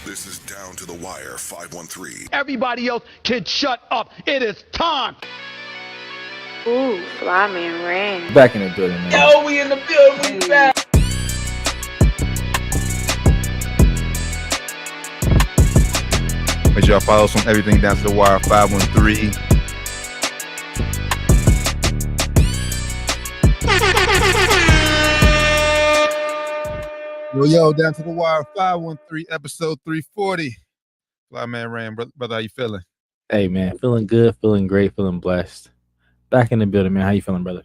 This is Down to the Wire 513. Everybody else can shut up. It is time. Ooh, Flyman Rain. Back in the building, man. Yo, we in the building. We back. Make sure y'all follow us on everything Down to the Wire 513. Yo, Down to the Wire 513, episode 340. Flyman Rain, brother, how you feeling? Hey, man, feeling good, feeling great, feeling blessed. Back in the building, man. How you feeling, brother?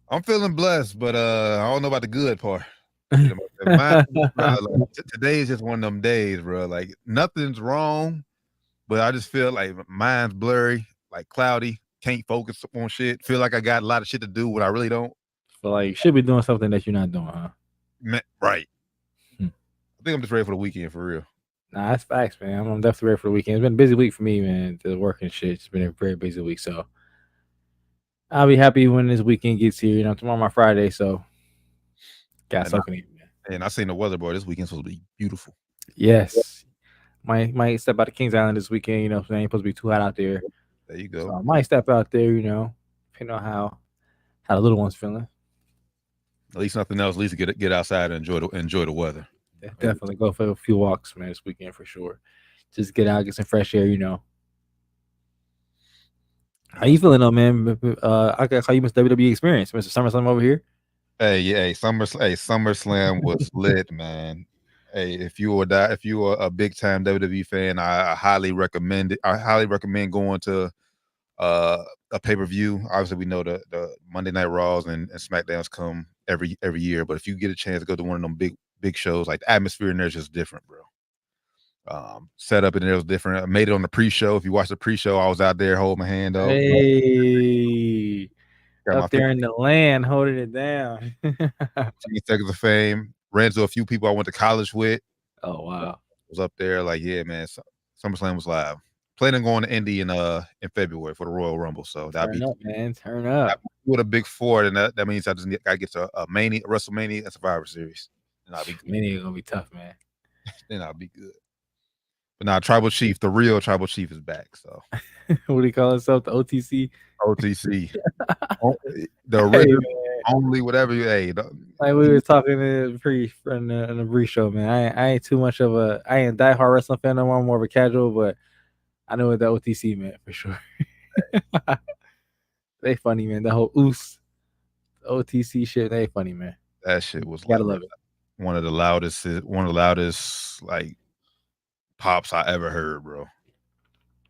I'm feeling blessed, but I don't know about the good part. Today is just one of them days, bro. Like, nothing's wrong, but I just feel like mind's blurry, like cloudy, can't focus on shit. Feel like I got a lot of shit to do when I really don't. Feel like you should be doing something that you're not doing, huh? Right. I think I'm just ready for the weekend, for real. Nah, that's facts, man. I'm definitely ready for the weekend. It's been a busy week for me, man. The work and shit. It's been a very busy week, so I'll be happy when this weekend gets here. You know, tomorrow my Friday, so got something in, man. And I seen the weather, boy. This weekend's supposed to be beautiful. Yes. Might step out of Kings Island this weekend, you know, so it ain't supposed to be too hot out there. There you go. So I might step out there, you know, depending on how the little one's feeling. At least nothing else. At least get outside and enjoy the weather. Yeah, definitely go for a few walks, man, this weekend for sure. Just get out, get some fresh air, you know. How you feeling though, man? I got how you missed WWE experience, Mr. SummerSlam over here. Hey, SummerSlam was lit, man. Hey, if you were a big time WWE fan, I highly recommend it. I highly recommend going to a pay-per-view. Obviously, we know the Monday Night Raws and SmackDowns come every year, but if you get a chance to go to one of them big shows, like the atmosphere in there is just different, bro. Setup in there was different. I made it on the pre-show. If you watch the pre-show, I was out there holding my hand up. Hey, up there in the land, holding it down. 10 seconds of fame. Ran into a few people I went to college with. Oh wow, was up there. Like, yeah, man. SummerSlam was live. Planning on going to Indy in February for the Royal Rumble. So that'd be up, man. Turn up. With a big four, and that means I just gotta get to a WrestleMania and Survivor Series. And I'll be good. Mania gonna be tough, man. Then I'll be good. But now Tribal Chief, the real Tribal Chief is back. So what do you call himself? The OTC? OTC. The original, only whatever you like we were talking in the pre-show, man. I ain't too much of I ain't a diehard wrestling fan no more. I'm more of a casual, but I know what that OTC meant for sure. They funny, man. The whole OTC shit, they funny, man. That shit was gotta love it. One of the loudest like pops I ever heard, bro.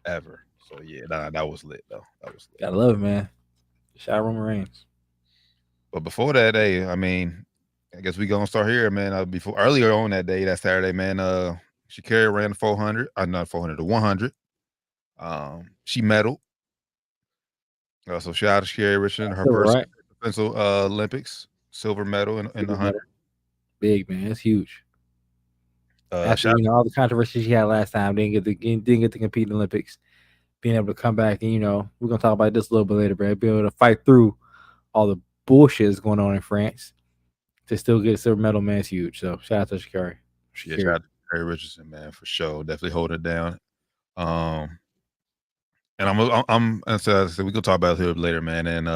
Ever. So yeah, that was lit though. That was lit. Gotta love it, man. Shout out Roman Reigns. But before that day, I mean, I guess we gonna start here, man. Earlier on that day, that Saturday, man, Shakira ran the 400, not 400, the 100. She medaled. So shout out to Shakira Richardson, her first Defensive Olympics, silver medal in the 100. Big, man, it's huge. After all the controversy she had last time, didn't get to compete in the Olympics, being able to come back and we're gonna talk about this a little bit later, but being able to fight through all the bullshit that's going on in France to still get a silver medal, man, is huge. So shout out to Shakira. Yeah, shout out to Shakira Richardson, man, for sure. Definitely holding it down. And so we can talk about it a little later, man. And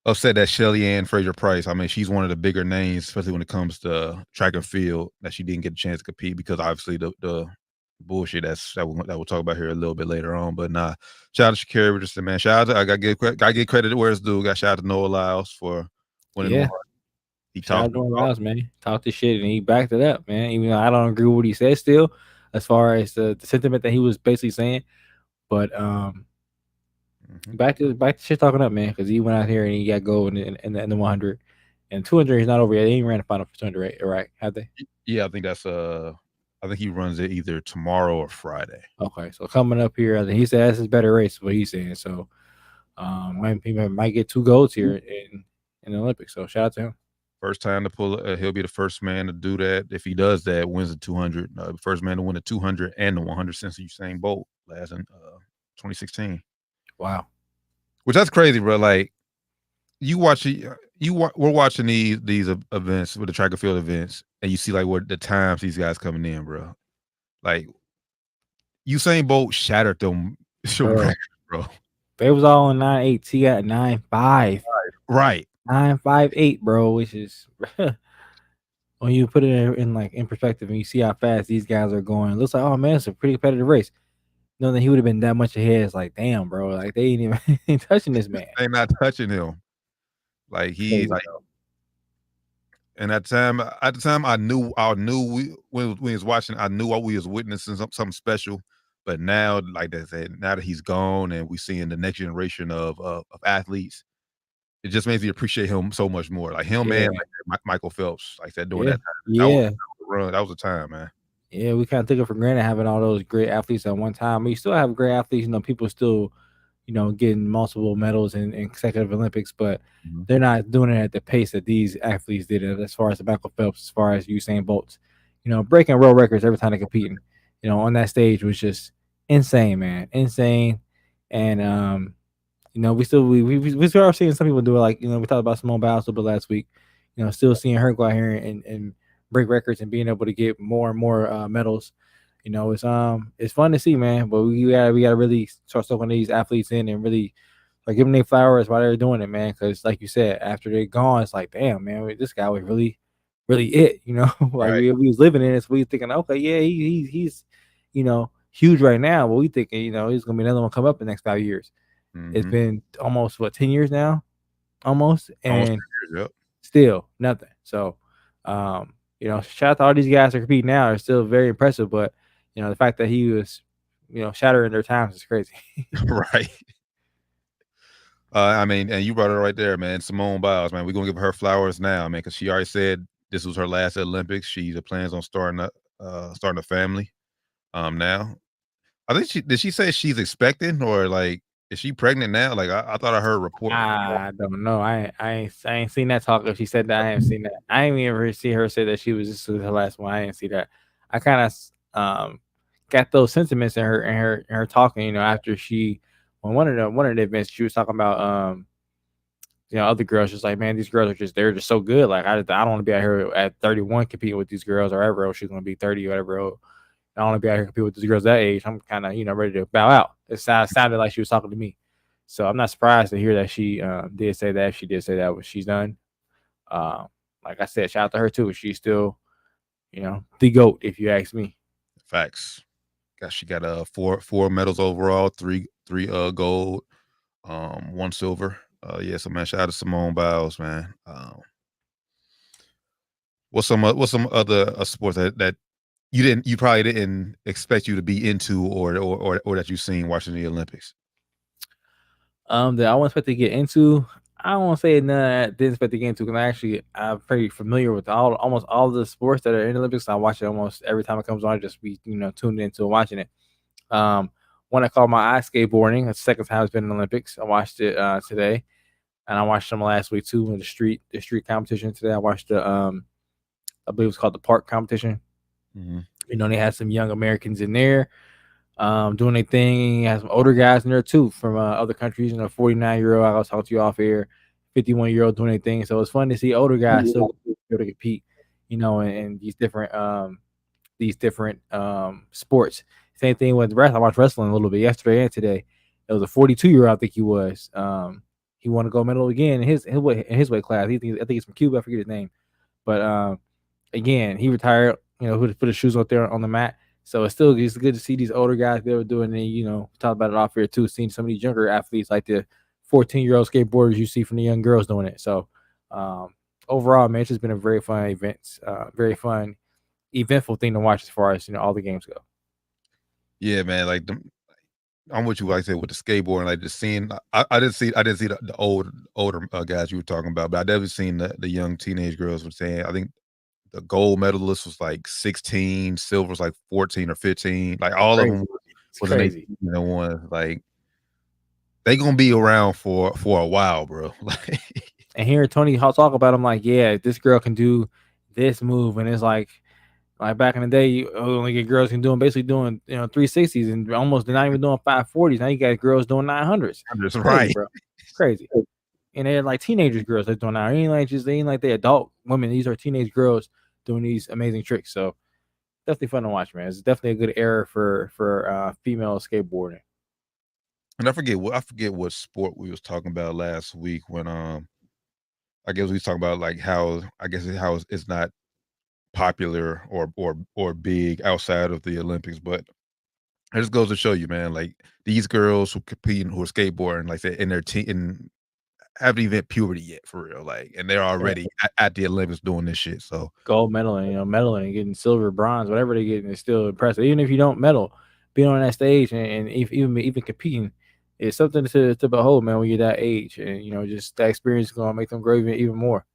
upset that Shelly Ann Fraser-Price. I mean, she's one of the bigger names, especially when it comes to track and field, that she didn't get a chance to compete because obviously the bullshit that we'll talk about here a little bit later on. But nah, shout out to Shakira Richardson, man. Shout out to I gotta give credit where it's due. Got shout out to Noah Lyles for winning. Yeah. He talked to Lyles, man. Talked the shit and he backed it up, man. Even though I don't agree with what he said still, as far as the sentiment that he was basically saying. But back to shit talking up, man, because he went out here and he got gold in the 100 and 200. He's not over yet. They ain't ran the final for 200, right? Have they? Yeah, I think that's I think he runs it either tomorrow or Friday. Okay, so coming up here, I think he said that's his better race. What he's saying, so he might get 2 golds here in the Olympics. So shout out to him. First time to pull it. He'll be the first man to do that. If he does that, wins the 200. First man to win the 200 and the 100 since Usain Bolt last in 2016. Wow. Which that's crazy, bro. Like we're watching these events with the track and field events, and you see like what the times these guys coming in, bro. Like Usain Bolt shattered them records, bro. They was all in 9.8. He got 9.5. Right. 9.58, bro, which is when you put it in perspective and you see how fast these guys are going, it looks like, oh man, it's a pretty competitive race. No, then he would have been that much ahead. It's like, damn, bro, like they ain't even touching this man. They not touching him. Like he like and at the time I knew when we was watching, I knew we was witnessing something special. But now, like I said, now that he's gone and we seeing the next generation of athletes, it just makes me appreciate him so much more. Like him and like Michael Phelps, like that during that time. That was a time, man. Yeah, we kind of took it for granted having all those great athletes at one time. We still have great athletes, people still, getting multiple medals in consecutive Olympics, but they're not doing it at the pace that these athletes did it, as far as Michael Phelps, as far as Usain Bolt's, breaking world records every time they're competing, on that stage was just insane, man. Insane. And, we start seeing some people do it. Like, we talked about Simone Biles a little bit last week, still seeing her go out here and break records and being able to get more and more medals. It's fun to see, man. But we gotta really start soaking these athletes in and really like give them their flowers while they're doing it, man. Because like you said, after they're gone, it's like, damn, man, this guy was really, really it. Like we was living in it, so we thinking, okay, yeah, he's huge right now, but we thinking, he's gonna be another one come up in the next 5 years. It's been almost 10 years now, almost, and still nothing. So, shout out to all these guys that are competing now are still very impressive, but the fact that he was, shattering their times is crazy. Right. I mean, and you brought it right there, man. Simone Biles, man. We're gonna give her flowers now, man, because she already said this was her last Olympics. She plans on starting a family. Now, I think did she say she's expecting, or like is she pregnant now? Like I thought I heard a report. I don't know. I ain't seen that talk. If she said that, I haven't seen that. I ain't ever see her say that she was just her last one. I didn't see that. I kind of got those sentiments in her talking. After she on one of the events, she was talking about other girls. Just like, man, these girls they're just so good. Like I don't want to be out here at 31 competing with these girls, or whatever else she's gonna be 30 or whatever. I don't want to be out here competing with these girls that age. I'm kind of ready to bow out. It sounded like she was talking to me. So I'm not surprised to hear that she did say that. If she did say that, what she's done. Like I said, shout out to her too. She's still, the GOAT, if you ask me. Facts. She got four medals overall, three gold, 1 silver. So man, shout out to Simone Biles, man. What's some other sports that you probably didn't expect you to be into or that you've seen watching the Olympics? That I wasn't expect to get into. I don't want to say none I didn't expect to get into, because I'm pretty familiar with almost all the sports that are in the Olympics. I watch it almost every time it comes on. I just be tuned into watching it. One I call my ice skateboarding. It's the second time it's been in the Olympics. I watched it today, and I watched them last week too in the street competition. Today I watched the I believe it was called the park competition. They had some young Americans in there doing their thing. Had some older guys in there too from other countries. 49-year-old, I was talking to you off air, 51-year-old doing their thing. So it's fun to see older guys still be able to compete, in these different sports. Same thing with wrestling. I watched wrestling a little bit yesterday and today. It was a 42-year-old, I think he was. He won a gold medal again in his weight class. I think he's from Cuba. I forget his name, but again, he retired. Put his shoes out there on the mat. So it's good to see these older guys be able to do it. And talk about it off here too, seeing some of these younger athletes like the 14-year-old skateboarders you see from the young girls doing it. So overall, man, it's just been a very fun eventful thing to watch as far as all the games go. Yeah, man. Like I'm with you. Like I said, with the skateboarding, like just seeing. I didn't see the older guys you were talking about, but I definitely seen the young teenage girls were saying. I think the gold medalist was like 16, silver was like 14 or 15. Like all of them was crazy. One. Like they gonna be around for a while, bro. And hearing Tony talk about them, like, yeah, this girl can do this move, and it's like back in the day, you only get girls can basically doing 360s and almost not even doing 540s. Now you got girls doing 900s. That's right, bro. Crazy. And they're like teenagers girls that's doing that. They ain't like they adult women. These are teenage girls doing these amazing tricks. So definitely fun to watch, man. It's definitely a good era for female skateboarding. And I forget what sport we was talking about last week when I guess we was talking about like how it's not popular or big outside of the Olympics, but it just goes to show you, man, like these girls who compete who are skateboarding, like they're in their teen and haven't even hit puberty yet for real, like, and they're already at the Olympics doing this shit. So Gold medal and medaling and getting silver, bronze, whatever they get is still impressive. Even if you don't medal, being on that stage and even competing is something to behold, man. When you're that age, and just that experience is gonna make them grow even more.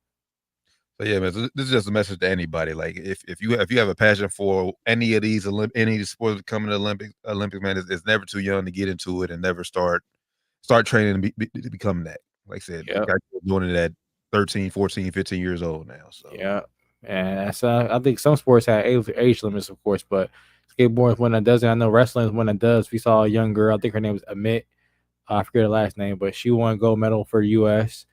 So yeah, man, this is just a message to anybody. Like if you have a passion for any of these sports coming to Olympics, man, it's never too young to get into it and never start training to become that. Like I said, Yep. guys doing it at 13, 14, 15 years old now. So Yeah, and that's I think some sports have age limits, of course, but skateboarding is one that doesn't. I know wrestling is one that does. We saw a young girl, I think her name was Amit. I forget her last name, but she won gold medal for U.S.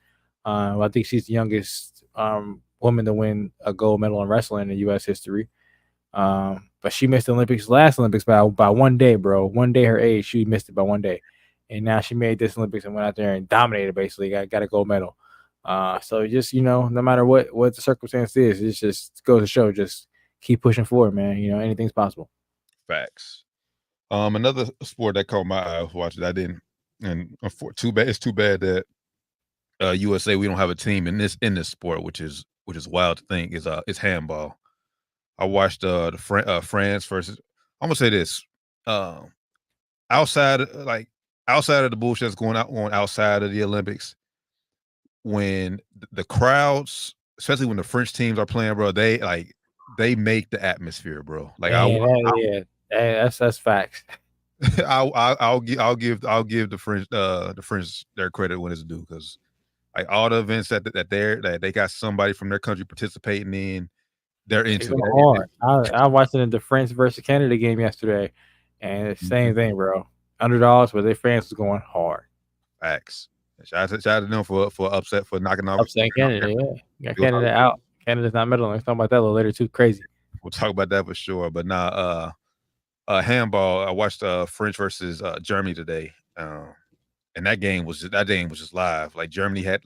I think she's the youngest woman to win a gold medal in wrestling in U.S. history. But she missed the last Olympics by 1 day, bro. 1 day her age, she missed it by 1 day, and now she made this Olympics and went out there and dominated. Basically, got a gold medal. So just no matter what the circumstance is, it just goes to show, just keep pushing forward, man. Anything's possible. facts. Another sport that caught my eye was watching. I didn't, and it's too bad that USA we don't have a team in this sport, which is wild to think. Is handball. I watched France versus. I'm gonna say this. Outside outside of the bullshit that's going on outside of the Olympics, when the crowds, especially when the French teams are playing, bro, they make the atmosphere, bro. Like That's facts. I'll give the French their credit when it's due, because like all the events that they got somebody from their country participating in, they're into it. I watched it in the France versus Canada game yesterday, and it's the same thing, bro. Underdogs, but their fans was going hard. Facts. Shout out to them for upset for knocking off Canada. Yeah, got Canada out. Canada's not medaling. Let's talk about that a little later too. Crazy. We'll talk about that for sure. But now, handball. I watched French versus Germany today, and that game was just live. Like Germany had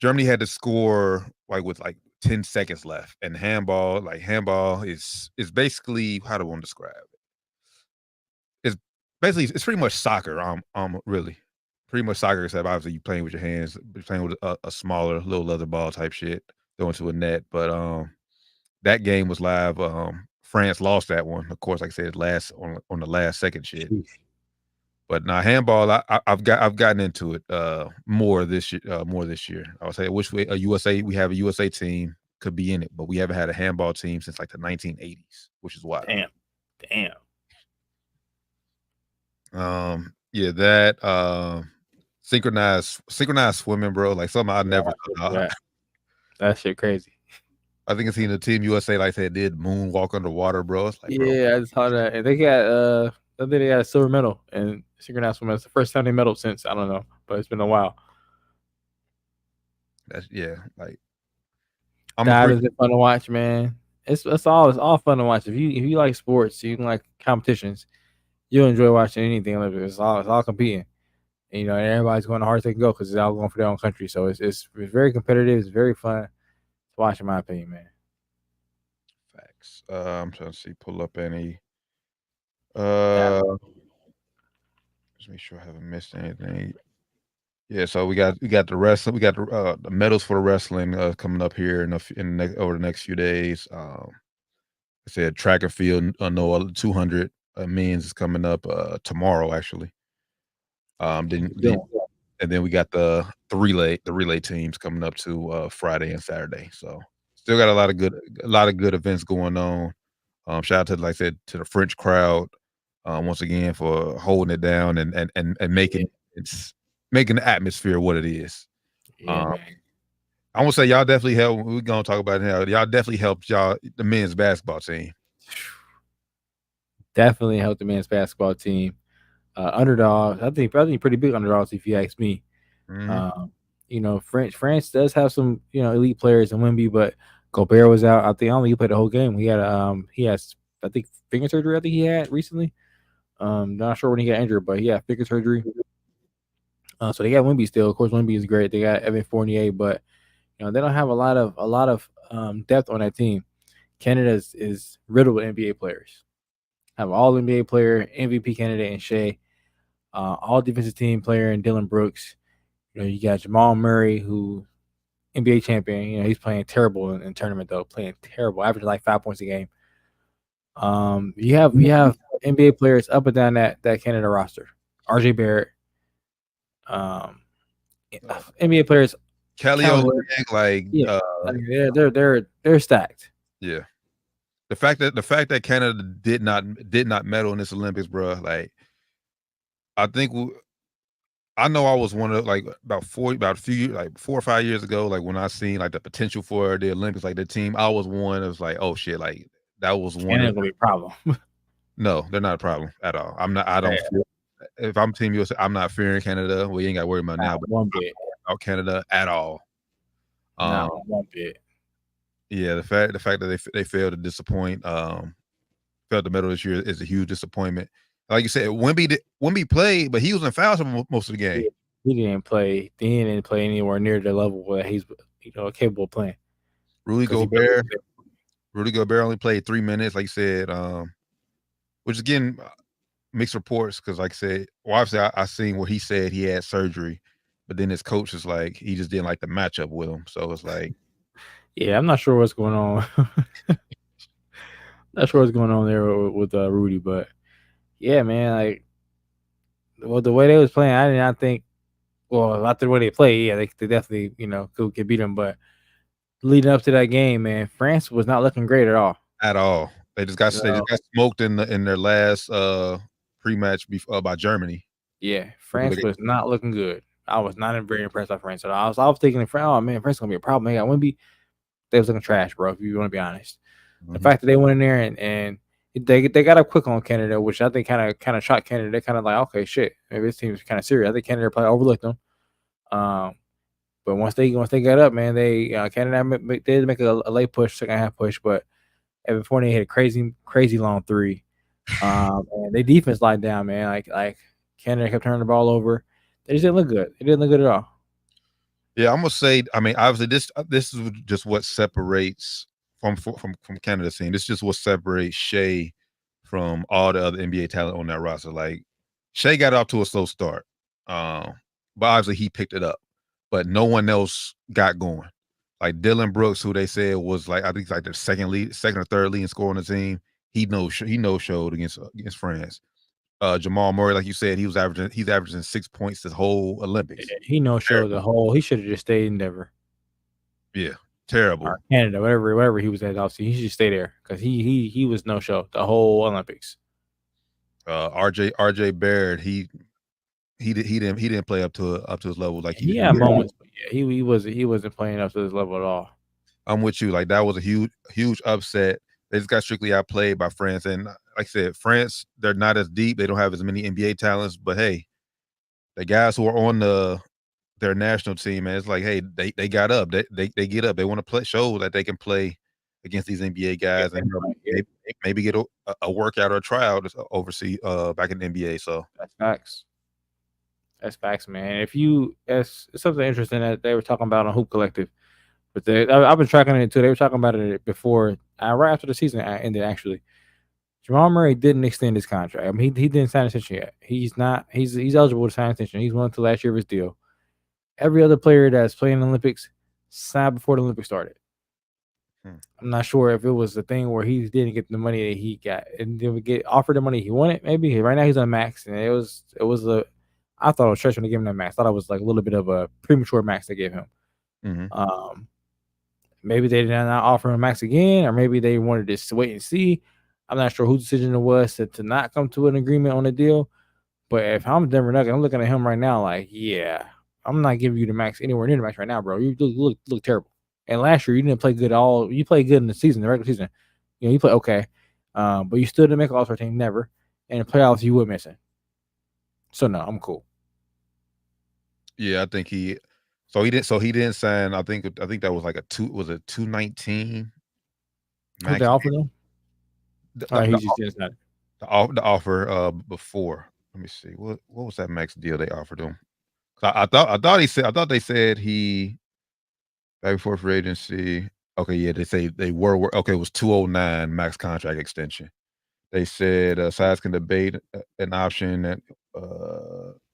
to score with 10 seconds left, and handball is basically, how do I want to describe it? It's pretty much soccer. Really pretty much soccer, except obviously you playing with your hands, you're playing with a smaller little leather ball type shit going to a net. But that game was live. France lost that one, of course. Like I said, last on the last second shit. But now handball, I've gotten into it more this year. I would say I wish we have a USA team could be in it, but we haven't had a handball team since like the 1980s, which is wild. Damn. Yeah, that synchronized swimming, bro. Like something I never thought. That shit crazy. I think it's in the Team USA, like they did moonwalk underwater, bro. It's like, bro. I just saw that, and they got I think they got a silver medal in synchronized swimming. It's the first time they medaled since, I don't know, but it's been a while. Like that is fun to watch, man. It's all fun to watch. If you like sports, you like competitions, you'll enjoy watching anything Olympics. It's all competing. And, and everybody's going the hardest they can go because it's all going for their own country. So it's very competitive. It's very fun to watch, in my opinion, man. Facts. I'm trying to see, pull up any. Just make sure I haven't missed anything. Yeah, so we got the wrestling. We got the medals for the wrestling coming up here over the next few days. I said track and field. No, 200 men's is coming up tomorrow, actually. And then we got the relay teams coming up to Friday and Saturday. So still got a lot of good events going on. Shout out to, like I said, to the French crowd once again for holding it down and making the atmosphere what it is. Yeah, I want to say y'all definitely helped. We're gonna talk about it now. Y'all definitely helped the men's basketball team. Definitely helped the men's basketball team. Underdogs, I think pretty big underdogs if you ask me. Mm-hmm. France does have some elite players in Wemby, but Gobert was out. I think only he played the whole game. He has I think finger surgery. I think he had recently. Not sure when he got injured, but he had finger surgery. So they got Wemby still. Of course, Wemby is great. They got Evan Fournier, but they don't have a lot of depth on that team. Canada is riddled with NBA players. Have all NBA player, MVP candidate in Shea, all defensive team player in Dylan Brooks. You got Jamal Murray, who NBA champion. He's playing terrible in tournament though, playing terrible, averaging like 5 points a game. You have NBA players up and down that Canada roster. RJ Barrett, NBA players. Kelly they're stacked. Yeah. The fact that Canada did not medal in this Olympics, bro. Like, I think I know I was one of about 4 or 5 years ago, like when I seen like the potential for the Olympics, like the team, I was one that was like, oh shit, like that was one. Canada's gonna be a problem. No, they're not a problem at all. I don't feel, if I'm Team USA, I'm not fearing Canada. We ain't got to worry about now, but one bit about Canada at all. Not one bit. Yeah, the fact that they failed to disappoint, failed to medal this year is a huge disappointment. Like you said, Wemby played, but he was in foul trouble most of the game. He didn't play. He didn't play anywhere near the level where he's capable of playing. Rudy Gobert only played 3 minutes, like you said, which again, mixed reports because, like I said, obviously I seen where he said he had surgery, but then his coach is like he just didn't like the matchup with him, so it's like, yeah, I'm not sure what's going on. Not sure what's going on there with Rudy, but yeah, man, the way they was playing, I did not think. Well, after the way they play, yeah, they definitely could beat them. But leading up to that game, man, France was not looking great at all. At all, they just got smoked in their last pre-match by Germany. Yeah, France was not looking good. I was not very impressed by France at all. I was thinking, oh man, France is gonna be a problem. They got Wemby. They was looking trash, bro. If you want to be honest, the fact that they went in there and they got up quick on Canada, which I think kind of shocked Canada. They kind of like, okay, shit, maybe this team's kind of serious. I think Canada probably overlooked them. But once they got up, man, they Canada did make a late push, second half push, but Evan Fournier hit a crazy long three. And they defense lied down, man. Like Canada kept turning the ball over. They just didn't look good. It didn't look good at all. Yeah, I'm gonna say. I mean, obviously, this is just what separates from Canada's team. This is just what separates Shea from all the other NBA talent on that roster. Like, Shea got off to a slow start, but obviously he picked it up. But no one else got going. Like Dylan Brooks, who they said was like, I think like the second or third leading scorer on the team. He no-showed against France. Jamal Murray, like you said, he's averaging 6 points this whole Olympics. Yeah, he no-showed the whole. He should have just stayed in Denver. Yeah, terrible. Or Canada, wherever he was at, obviously he should stay there because he was no-show the whole Olympics. RJ Barrett, he didn't play up to his level like he had moments, but yeah, he wasn't playing up to his level at all. I'm with you. Like that was a huge upset. They just got strictly outplayed by France, and like I said, France, they're not as deep. They don't have as many NBA talents, but hey, the guys who are on their national team, man, it's like, hey, they got up. They get up. They want to show that they can play against these NBA guys and maybe get a workout or a tryout overseas back in the NBA. So that's facts. That's facts, man. It's something interesting that they were talking about on Hoop Collective. But I've been tracking it too. They were talking about it before, right after the season ended. Actually, Jamal Murray didn't extend his contract. I mean, he didn't sign an extension yet. He's not. He's eligible to sign an extension. He's won to last year of his deal. Every other player that's playing in the Olympics signed before the Olympics started. I'm not sure if it was the thing where he didn't get the money that he got and didn't get offered the money he wanted. Maybe right now he's on max, and it was I thought it was stretching to give him that max. I thought it was like a little bit of a premature max they gave him. Mm-hmm. Maybe they did not offer him max again, or maybe they wanted to wait and see. I'm not sure whose decision it was to not come to an agreement on the deal. But if I'm Denver Nuggets, I'm looking at him right now like, yeah, I'm not giving you the max anywhere near the max right now, bro. You look terrible. And last year you didn't play good at all. You played good in the season, the regular season. You play okay, but you still didn't make All-Star team, never. And in the playoffs you were missing. So no, I'm cool. Yeah, I think So he didn't sign. I think that was like a 219 Who they max. offered him? The, Or he the, just didn't sign. the offer before. Let me see. What was that max deal they offered him? I thought they said he back before free agency. Okay, yeah, they say they were okay. It was 209 max contract extension. They said sides can debate an option that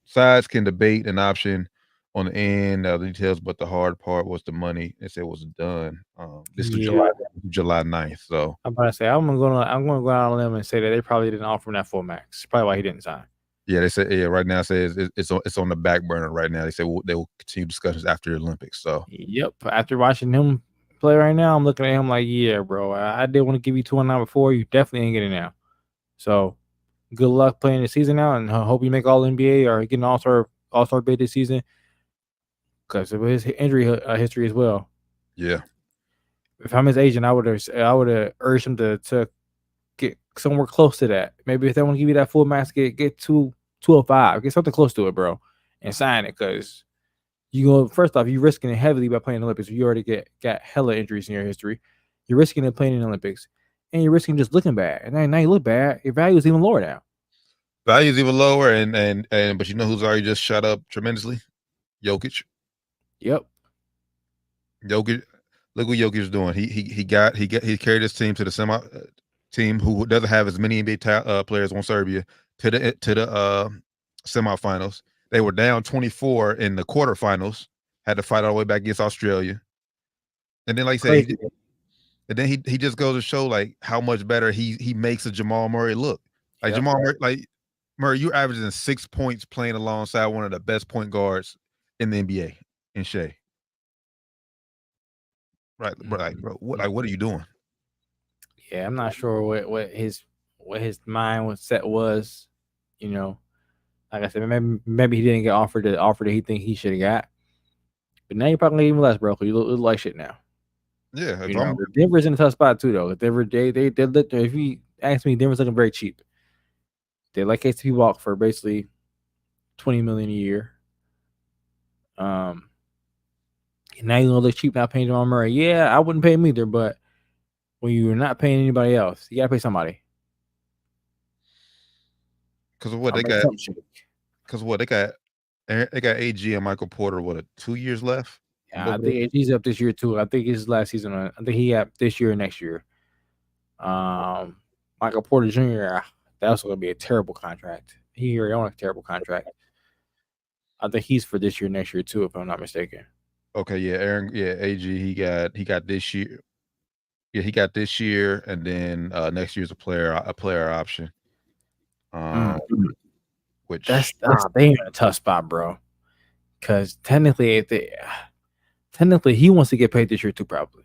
sides can debate an option on the end the details, but the hard part was the money. They said it was done. This was July 9th. So I'm about to say I'm gonna go out on a limb and say that they probably didn't offer him that full max. Probably why he didn't sign. yeah, they said right now it says it's on the back burner right now. They said they will continue discussions after the Olympics. So yep, after watching him play right now, I'm looking at him like, yeah, bro, I did want to give you 209 before. You definitely ain't getting it now. So good luck playing the season now, and I hope you make all NBA or get an all-star bid this season because of his injury history as well. yeah, If I'm his agent, I would have urged him to get somewhere close to that. Maybe if they want to give you that full max, get 205, get something close to it, bro, and sign it because you go first off, you're risking it heavily by playing the Olympics. You already got hella injuries in your history. You're risking it playing in the Olympics, and you're risking just looking bad. And now you look bad. Your value is even lower now. value's even lower, and but you know who's already just shot up tremendously? Jokic. Yep. Jokic. Look what Jokic is doing. He carried his team to the semi team who doesn't have as many NBA players on Serbia to the semifinals. They were down 24 in the quarterfinals. Had to fight all the way back against Australia. And then, like I said, he just goes to show like how much better he makes a Jamal Murray look. Like Jamal Murray, like Murray, you're averaging 6 points playing alongside one of the best point guards in the NBA in Shea. Right, bro. What are you doing? Yeah, I'm not sure what his mind was set was. You know, like I said, maybe he didn't get offered the offer that he think he should have got. But now you're probably even less, bro. Because you look like shit now. Yeah, Denver's in a tough spot too, though. Denver, they if you ask me, Denver's looking very cheap. They let KCP walk for basically $20 million a year. And now you're gonna look cheap not paying Jamal Murray. Yeah, I wouldn't pay him either, but when you're not paying anybody else, you gotta pay somebody. Because of what they got? Because what they got? They got AG and Michael Porter. What 2 years left? Yeah, I think AG's up this year too. I think his last season. I think he got this year and next year. Michael Porter Jr. That's going to be a terrible contract. He already on a terrible contract. I think he's for this year, next year too, if I'm not mistaken. Okay, yeah, AG, he got this year. Yeah, he got this year, and then next year's a player option. Which they in a tough spot, bro. Because technically, he wants to get paid this year too, probably.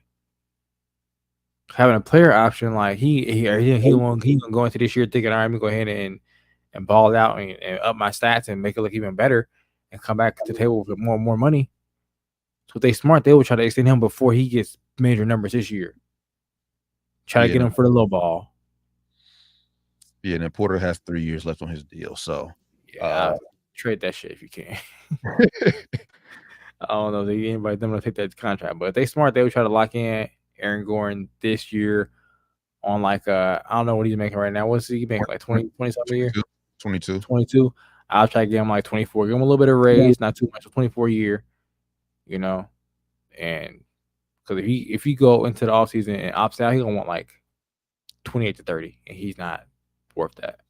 Having a player option, like he won't go into this year thinking, all right, I'm gonna go ahead and ball out and up my stats and make it look even better and come back to the table with more money. So if they smart, they will try to extend him before he gets major numbers this year. Try to get him for the low ball. Yeah, and then Porter has 3 years left on his deal, so trade that shit if you can. I don't know if anybody them to take that contract, but if they smart, they would try to lock in Aaron Gordon this year on like I don't know what he's making right now. What's he making? Like 20 something a year? 22. I'll try to get him like 24. Give him a little bit of raise, not too much. 24 a year, you know. And because if he go into the offseason and opts out, he's gonna want like 28 to 30, and he's not worth that.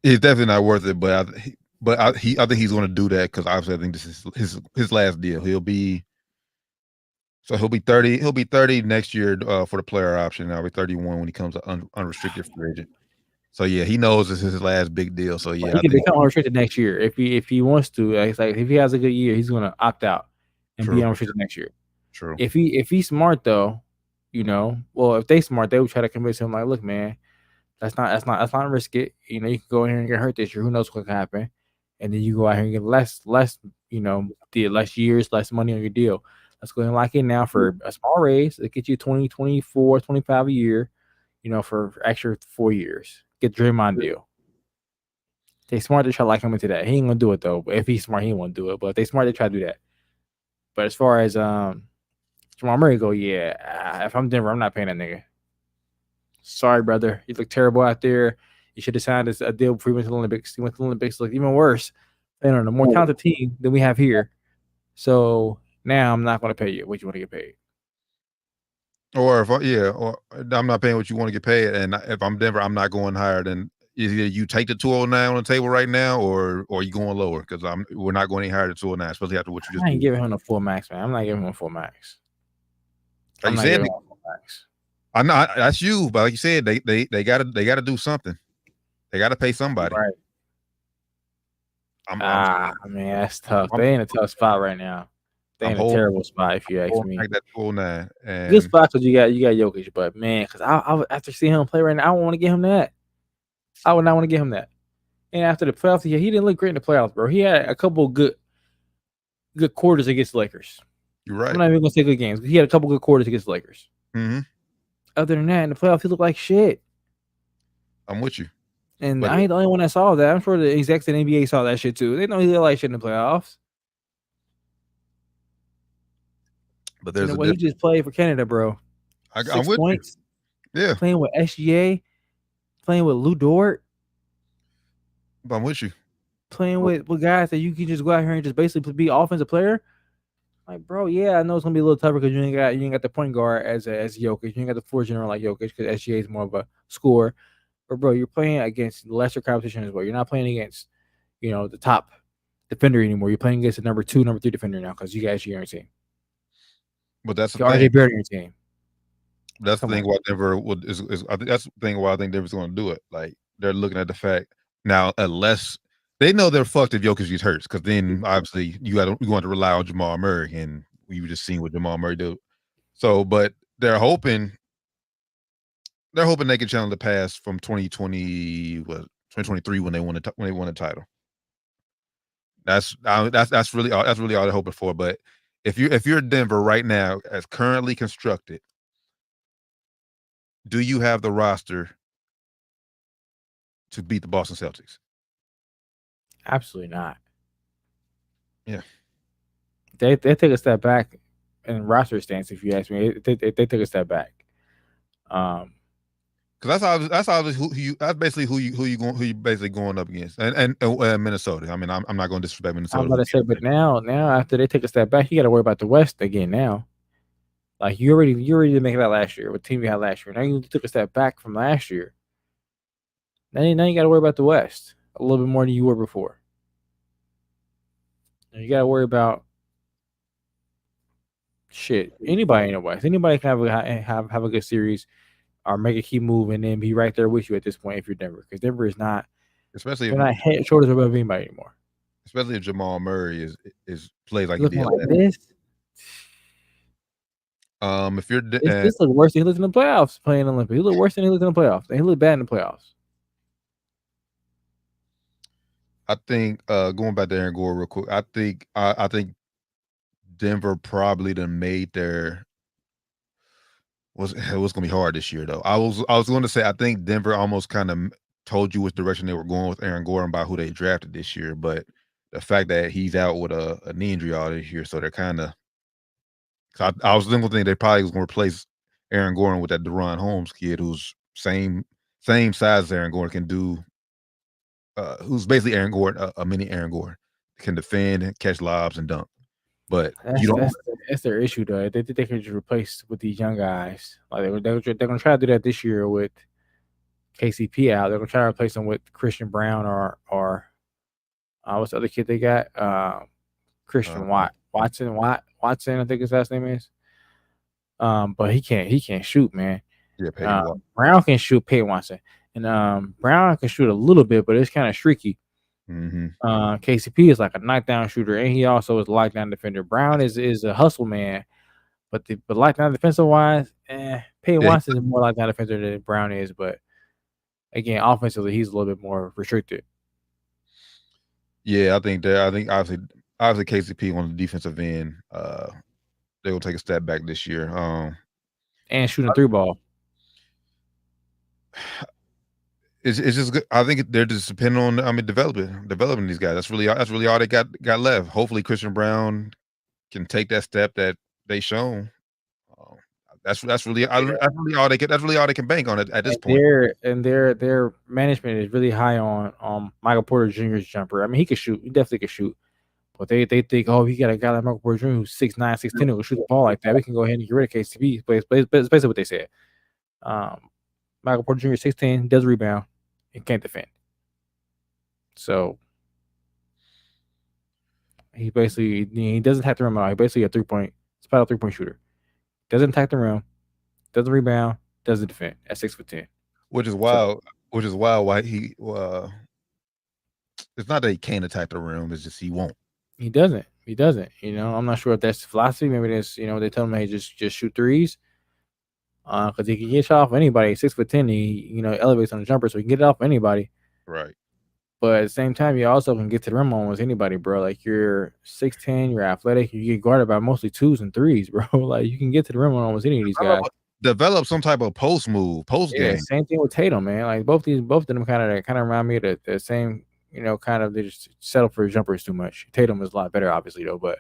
He's definitely not worth it, but I think he's going to do that because obviously I think this is his last deal. He'll be 30. He'll be 30 next year for the player option. I'll be 31 when he comes to unrestricted free agent. So yeah, he knows this is his last big deal. So yeah, he can become unrestricted next year if he wants to. It's like if he has a good year, he's going to opt out and be unrestricted next year. True. If he's smart though, if they smart, they would try to convince him like, look, man, let's not risk it. You can go in here and get hurt this year. Who knows what can happen? And then you go out here and get less years, less money on your deal. Let's go ahead and lock in now for a small raise. It get you 20, 24, 25 a year, for extra 4 years. Get Draymond deal. They smart to try to lock him into that. He ain't gonna do it though. But if he's smart, he won't do it. But if they smart, they try to do that. But as far as Jamal Murray go, yeah. If I'm Denver, I'm not paying that nigga. Sorry, brother. You look terrible out there. You should have signed a deal before you went to the Olympics. You went to the Olympics, look even worse. Playing on a more talented team than we have here. So now I'm not going to pay you what you want to get paid. Or or I'm not paying what you want to get paid, and if I'm Denver, I'm not going higher than either you take the 209 on the table right now, or you going lower because we're not going any higher than 209, especially after what you just. I ain't giving him a full max, man. I'm not giving him a full max. Like you said, I know that's you, but like you said, they gotta do something. They gotta pay somebody. Right. Man, that's tough. They in a tough spot right now. They in a terrible spot, if you ask me. Like that 209. Good spot because you got Jokic, but man, because I after seeing him play right now, I don't want to give him that. I would not want to give him that. And after the playoffs, he didn't look great in the playoffs, bro. He had a couple good quarters against the Lakers. You're right. I'm not even gonna say good games. He had a couple good quarters against the Lakers. Mm-hmm. Other than that, in the playoffs, he looked like shit. I'm with you. And I ain't the only one that saw that. I'm sure the execs in the NBA saw that shit too. They know he looked like shit in the playoffs. But there's he just played for Canada, bro. I'm 6 with points. You. Yeah. Playing with SGA. Playing with Lou Dort. But I'm with you. Playing with guys that you can just go out here and just basically be offensive player. Like, bro, yeah, I know it's gonna be a little tougher because you ain't got the point guard as Jokic. You ain't got the floor general like Jokic because SGA is more of a scorer. But bro, you're playing against lesser competition as well. You're not playing against, the top defender anymore. You're playing against the number 2, number 3 defender now because you got SGA on your team. But that's the RJ Barrett on your team. That's the thing why Denver is I think that's the thing why I think Denver's going to do it. Like they're looking at the fact now, unless they know they're fucked if Jokic gets hurt, because then obviously you want to rely on Jamal Murray, and we've just seen what Jamal Murray do. So, but they're hoping they can channel the past from 2023 when they won a title. That's really all they're hoping for. But if you're Denver right now, as currently constructed, do you have the roster to beat the Boston Celtics? Absolutely not. Yeah, they take a step back in roster stance. If you ask me, they take a step back. Because that's basically who you basically going up against, and Minnesota. I mean, I'm not going to disrespect Minnesota. I'm about to say, but now after they take a step back, you got to worry about the West again. Now, like you already did make that last year with the team you had last year. Now you took a step back from last year. Now you got to worry about the West a little bit more than you were before. And you got to worry about shit. Anybody in the West, anybody can have a good series or make a key move and then be right there with you at this point if you're Denver, because Denver is not, they're not head and shoulders above anybody anymore. Especially if Jamal Murray is plays like looking he did like this. If you're this looks worse than he looked in the playoffs playing Olympics. He looked worse than he looked in the playoffs. And he looked bad in the playoffs. I think going back to Aaron Gore real quick, I think Denver probably done made their it was gonna be hard this year though. I was going to say I think Denver almost kind of told you which direction they were going with Aaron Gore and by who they drafted this year, but the fact that he's out with a knee injury all this year, so they're kind of. I was thinking they probably was going to replace Aaron Gordon with that Deron Holmes kid who's same size as Aaron Gordon, can do. Who's basically Aaron Gordon, a mini Aaron Gordon, can defend, catch lobs, and dunk. But that's their issue though. They think they can just replace with these young guys. Like they're going to try to do that this year with KCP out. They're going to try to replace them with Christian Brown or what's the other kid they got? Christian Watson. I think his last name is. But he can't shoot, man. Yeah, Brown can shoot. Peyton Watson, and Brown can shoot a little bit, but it's kind of streaky. Mm-hmm. KCP is like a knockdown shooter, and he also is a lockdown defender. Brown is a hustle man, but lockdown defensive wise, Peyton Watson is more lockdown defender than Brown is. But again, offensively, he's a little bit more restricted. Yeah, I think obviously KCP on the defensive end, they will take a step back this year. And shooting through ball. It's just good. I think they're just depending on developing these guys. That's really all they got left. Hopefully Christian Brown can take that step that they shown, that's really all they can. That's really all they can bank on it at this point. Their management is really high on Michael Porter Jr.'s jumper. I mean, he could shoot. He definitely could shoot. But they think, oh, he got a guy like Michael Porter Jr. who's 6'9", 6'10", who can shoot the ball like that. We can go ahead and get rid of KCP. But it's basically what they said. Michael Porter Jr. 6'10", does rebound, and can't defend. So he doesn't attack the rim at all. He basically a 3-point shooter. Doesn't attack the rim, doesn't rebound, doesn't defend at 6'10". Which is wild. Why he it's not that he can't attack the rim, it's just he won't. He doesn't. I'm not sure if that's philosophy. Maybe that's they tell him, hey, just shoot threes. Because he can get shot off anybody. 6'10", he elevates on the jumper, so he can get it off anybody. Right. But at the same time, you also can get to the rim almost anybody, bro. Like, you're 6'10", you're athletic, you get guarded by mostly 2s and 3s, bro. Like, you can get to the rim on almost any of these guys. Develop some type of post game. Same thing with Tatum, man. Like, both of them kind of remind me of the same, kind of, they just settle for jumpers too much. Tatum is a lot better, obviously, though, but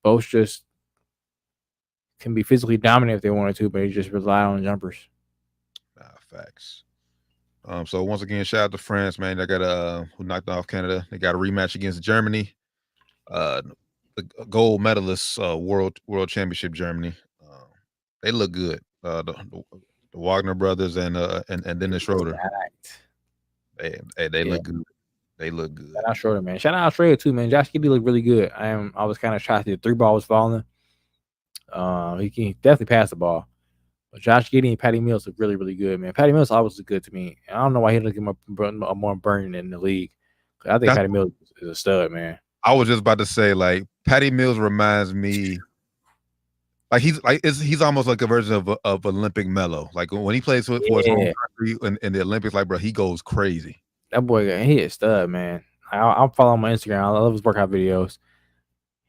both just can be physically dominant if they wanted to, but they just rely on jumpers. Facts. So once again, shout out to France, man. They got who knocked off Canada. They got a rematch against Germany. The gold medalists, world championship Germany. They look good. The Wagner brothers and Dennis Schroeder. They look good. They look good. Shout out Schroeder, man. Shout out Australia too, man. Josh Giddey looked really good. I was kind of shocked that the 3-ball was falling. He can definitely pass the ball. But Josh Giddey and Patty Mills look really, really good, man. Patty Mills always look good to me. And I don't know why he doesn't get more burning in the league. I think Patty Mills is a stud, man. I was just about to say, like, Patty Mills reminds me, like, he's almost like a version of Olympic Melo. Like, when he plays for his home country in the Olympics, like, bro, he goes crazy. That boy, he is a stud, man. I'll follow him on Instagram. I love his workout videos.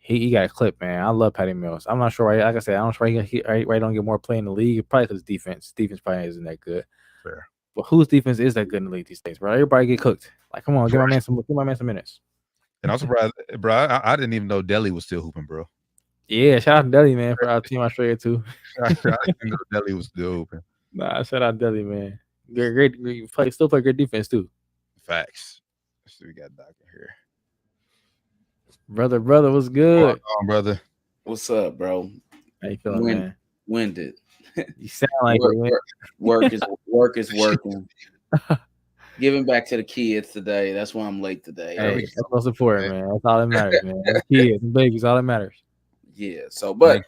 He got a clip, man. I love Patty Mills. I'm not sure why, like I said, I'm not sure why he don't get more play in the league. Probably because defense probably isn't that good. Fair. But whose defense is that good in the league these days, bro? Everybody get cooked. Like, come on, give my man some minutes. And I'm surprised, bro. I didn't even know Delhi was still hooping, bro. Yeah, shout out to Delhi, man, for our team Australia too. I didn't know Delhi was still hooping. Nah, shout out Delhi, man. Great still play great defense too. Facts. Let's see, we got Doc in here. Brother, what's good? On, brother. What's up, bro? How you feeling, man? Winded. You sound like work is working. Giving back to the kids today. That's why I'm late today. Hey, that's most important, man. That's all that matters, man. Kids and babies, all that matters. Yeah. So, but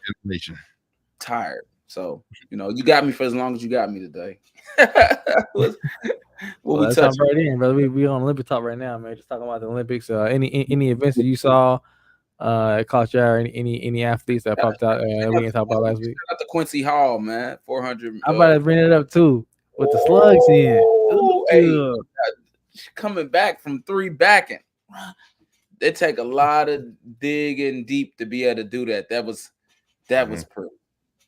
tired. So, you got me for as long as you got me today. Well, we touch right in, brother. We on Olympic talk right now, man. Just talking about the Olympics. Any events that you saw caught you out? Any athletes that popped out we didn't talk about last week? Shout out to Quincy Hall, man. 400. I'm about to bring it up too with the slugs in. Coming back from 3 backing. They take a lot of digging deep to be able to do that. That was pretty.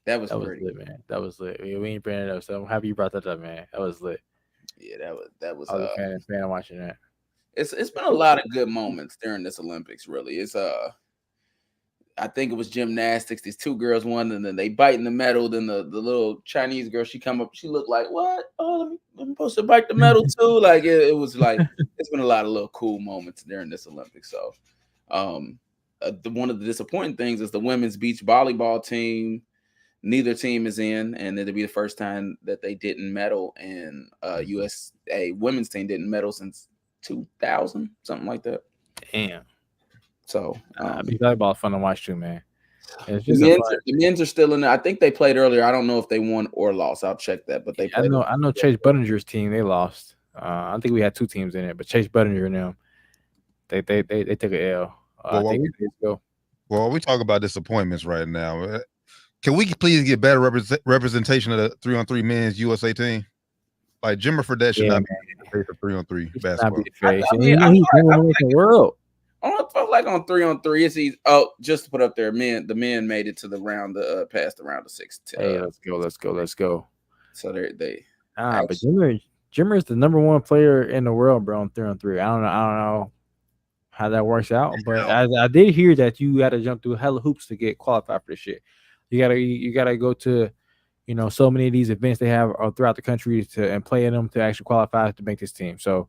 That was pretty lit, man. That was lit. We ain't bringing it up, so I'm happy you brought that up, man. That was lit. Yeah, that was. I was a fan watching that. It's been a lot of good moments during this Olympics. Really, it's I think it was gymnastics. These 2 girls won, and then they bite in the medal. Then the little Chinese girl, she come up, she looked like, what? Oh, I'm supposed to bite the medal too. Like it was like it's been a lot of little cool moments during this Olympics. So, one of the disappointing things is the women's beach volleyball team. Neither team is in, and it'll be the first time that they didn't medal, and USA women's team didn't medal since 2000, something like that. Damn. So, beach volleyball fun to watch too, man. The men's are still in there. I think they played earlier. I don't know if they won or lost. I'll check that, but they played. I know Chase Buttinger's team, they lost. I think we had 2 teams in it, but Chase Buttinger and them, they took an L. Well, we talk about disappointments right now. Can we please get better representation of the 3-on-3 men's USA team? Like Jimmer Fredette should not be the face of 3-on-3 basketball. He's the world. I don't feel like on 3-on-3. It's easy. Oh, just to put up there, the men made it to the round, past the round of 6. Hey, let's go. So they. But Jimmer is the number 1 player in the world, bro, on 3-on-3. I don't know how that works out. But I did hear that you got to jump through hella hoops to get qualified for this shit. You gotta go to, so many of these events they have throughout the country and play in them to actually qualify to make this team. So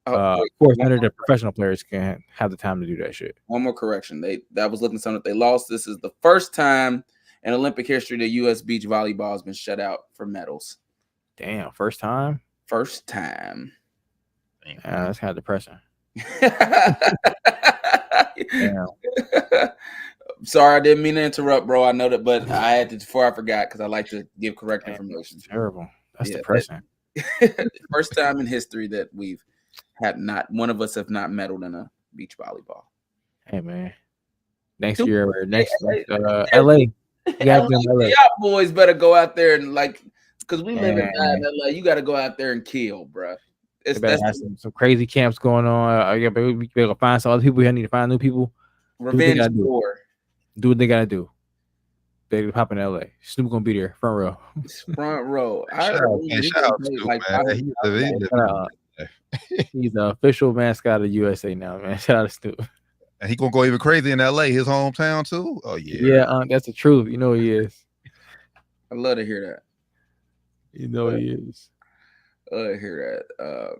of course, none of the professional players can have the time to do that shit. One more correction. That was looking something that they lost. This is the first time in Olympic history that U.S. beach volleyball has been shut out for medals. Damn, first time? First time. Yeah, that's kind of depressing. Damn. Sorry, I didn't mean to interrupt, bro. I know that, but I had to before I forgot because I like to give correct information. Terrible. That's depressing. First time in history that we've had one of us have not medaled in a beach volleyball. Hey man, next year, LA. Y'all boys better go out there and because we live in LA. You got to go out there and kill, bro. That's some crazy camps going on. We gotta find some other people. We need to find new people. Revenge war. Do what they gotta do. They pop in LA. Snoop gonna be there, front row. Front row. He's the official mascot of USA now, man. Shout out to Snoop. And he gonna go even crazy in LA, his hometown too. Oh yeah. Yeah, that's the truth. You know he is. I love to hear that. You know he is. I love to hear that.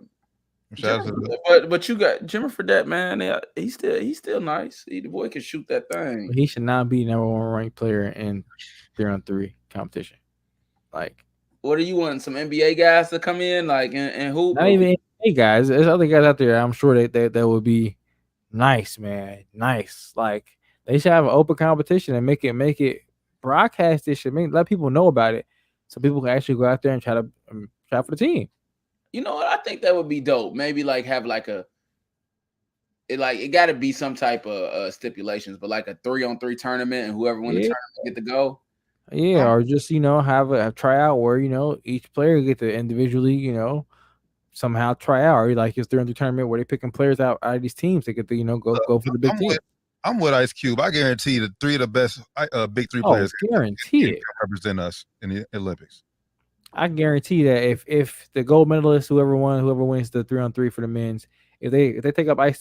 But you got Jimmy Fredette, man. He's still nice. The boy can shoot that thing. He should not be number one ranked player in 3-on-3 competition. What do you want? Some NBA guys to come in, and who? Not even NBA guys. There's other guys out there. I'm sure that would be nice, man. Nice. They should have an open competition and make it broadcast this shit. Let people know about it, so people can actually go out there and try for the team. You know what? I think that would be dope. Maybe have it got to be some type of stipulations, but a 3-on-3 tournament, and whoever wins the tournament get to go. Yeah, or just have a tryout where each player get to individually somehow try out, or it's 3-on-3 tournament where they picking players out of these teams. They get to go for the big team. I'm with Ice Cube. I guarantee the 3 of the best big 3 players guarantee it represent us in the Olympics. I guarantee that if the gold medalist, whoever wins the 3-on-3 for the men's, if they take up Ice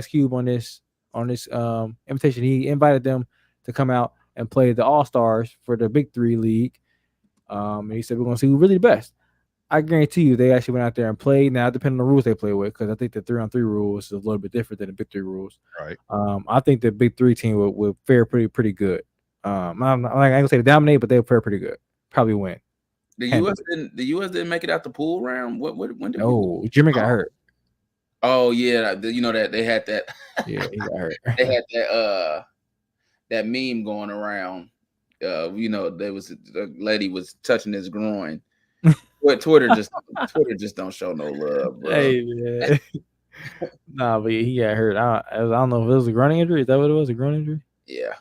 Cube on this invitation, he invited them to come out and play the All-Stars for the Big 3 league. And he said we're gonna see who's really the best. I guarantee you they actually went out there and played. Now, depending on the rules they play with, because I think the 3-on-3 rules is a little bit different than the Big 3 rules. Right. I think the Big 3 team will fare pretty good. I'm not gonna say to dominate, but they'll fare pretty good. Probably win. The U.S. didn't make it out the pool round. When did Jimmy got hurt. Oh yeah, that they had that. Yeah, he got hurt. They had that meme going around. There was a lady was touching his groin. But Twitter just don't show no love, bro. Hey man. Nah, but he got hurt. I don't know if it was a groin injury. Is that what it was? A groin injury? Yeah.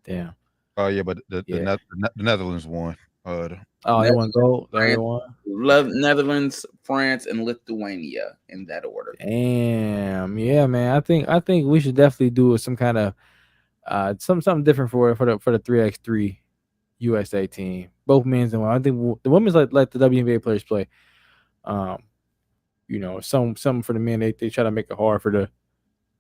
Damn. Oh yeah, but the Netherlands won. They won gold. They won. Netherlands, France, and Lithuania in that order. Damn. Yeah, man. I think we should definitely do some kind of something different for the 3x3 USA team. Both men's and women. I think the women's let the WNBA players play. Some for the men they try to make it hard for the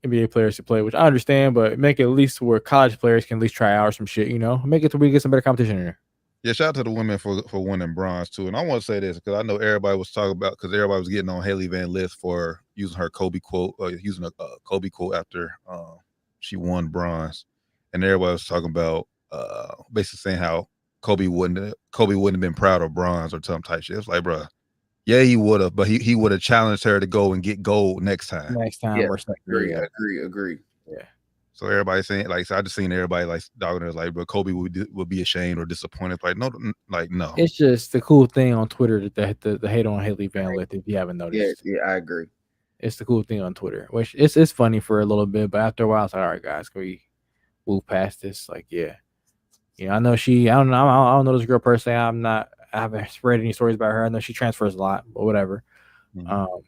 NBA players to play, which I understand, but make it at least where college players can at least try out or some shit. Make it to where we get some better competition in there. Yeah, shout out to the women for winning bronze too. And I want to say this because I know everybody was talking about because everybody was getting on Haley Van Lith for using her Kobe quote, using a Kobe quote after she won bronze, and everybody was talking about basically saying how Kobe wouldn't have been proud of bronze or some type shit. It's like, bro, yeah, he would have, but he would have challenged her to go and get gold next time. Yeah, agree. Yeah. So everybody saying so I just seen everybody dogging her but Kobe would be ashamed or disappointed. No. It's just the cool thing on Twitter the hate on Haley Van Lith, if you haven't noticed. Yeah, I agree. It's the cool thing on Twitter, which it's funny for a little bit, but after a while it's like, all right, guys, can we move past this? I know I don't know this girl personally. I haven't read any stories about her. I know she transfers a lot, but whatever. Mm-hmm.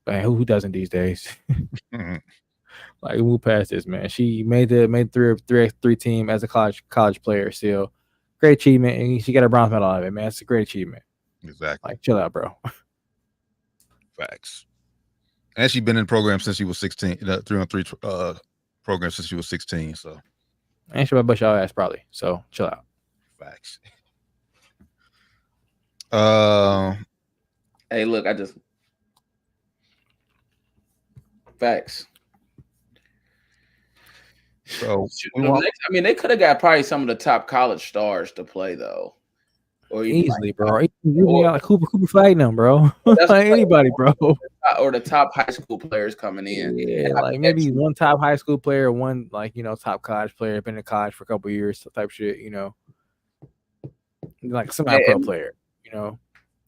But who doesn't these days? Move past this, man. She made the 3x3 team as a college player. Still, great achievement, and she got a bronze medal out of it, man. It's a great achievement. Exactly. Chill out, bro. Facts. And she's been in the program since she was 16. 3-on-3 program since she was 16. So, and she might bust y'all ass probably. So chill out. facts. Hey, look, I just facts. So they could have got probably some of the top college stars to play though, or even Easily, bro. You got like Cooper fighting them, bro. Like anybody, bro. Or the top high school players coming in. Yeah, like maybe one top high school player, one like top college player, been in college for a couple of years, type shit. Like some pro player,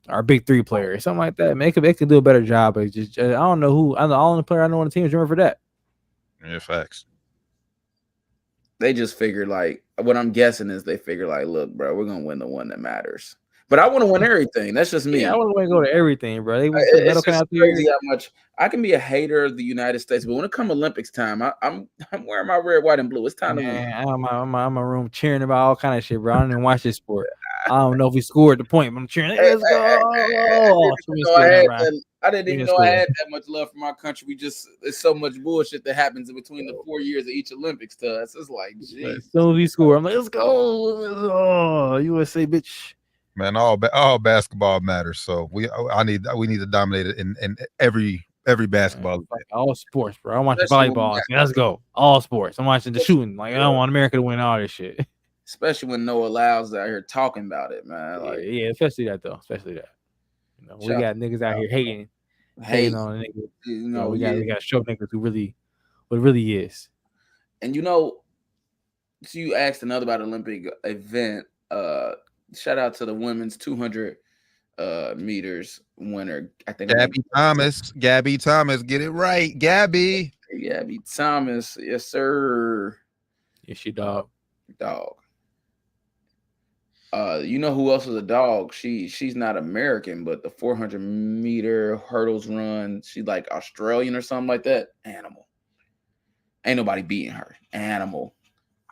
or big three player, something like that. Man, they could do a better job. But just I don't know who. I'm the only player I know on the team is remember for that. Yeah, facts. They just figured like what I'm guessing is they figure like, look, bro, we're gonna win the one that matters. But I want to win everything. That's just me. Yeah, I want to go to everything, bro. It's just crazy how much I can be a hater of the United States, but when it comes Olympics time, I'm wearing my red, white, and blue. It's time to win. I'm in my room cheering about all kind of shit, bro. I don't even watch this sport. I don't know if we scored the point, but I'm cheering. Let's go! I didn't even know I had that much love for my country. There's so much bullshit that happens in between the 4 years of each Olympics to us. It's like, geez. As soon as we score, I'm like, let's go! Oh, USA, bitch. Man, all basketball matters. So we need to dominate it in every basketball. Like all sports, bro. I'm watching volleyball. Let's go. All sports. I'm watching the shooting. Like I don't want America to win all this shit. Especially when Noah Lyles out here talking about it, man. Like, yeah, especially that though. Especially that. We got niggas out here hating on niggas. We got to show niggas what it really is. And so you asked another about Olympic event. Shout out to the women's 200 meters winner. I think Gabby Thomas, get it right, Gabby Thomas, yes sir. Yeah, she dog. You know who else is a dog? She's not American, but the 400-meter hurdles run, she's like Australian or something like that. Animal. Ain't nobody beating her. Animal.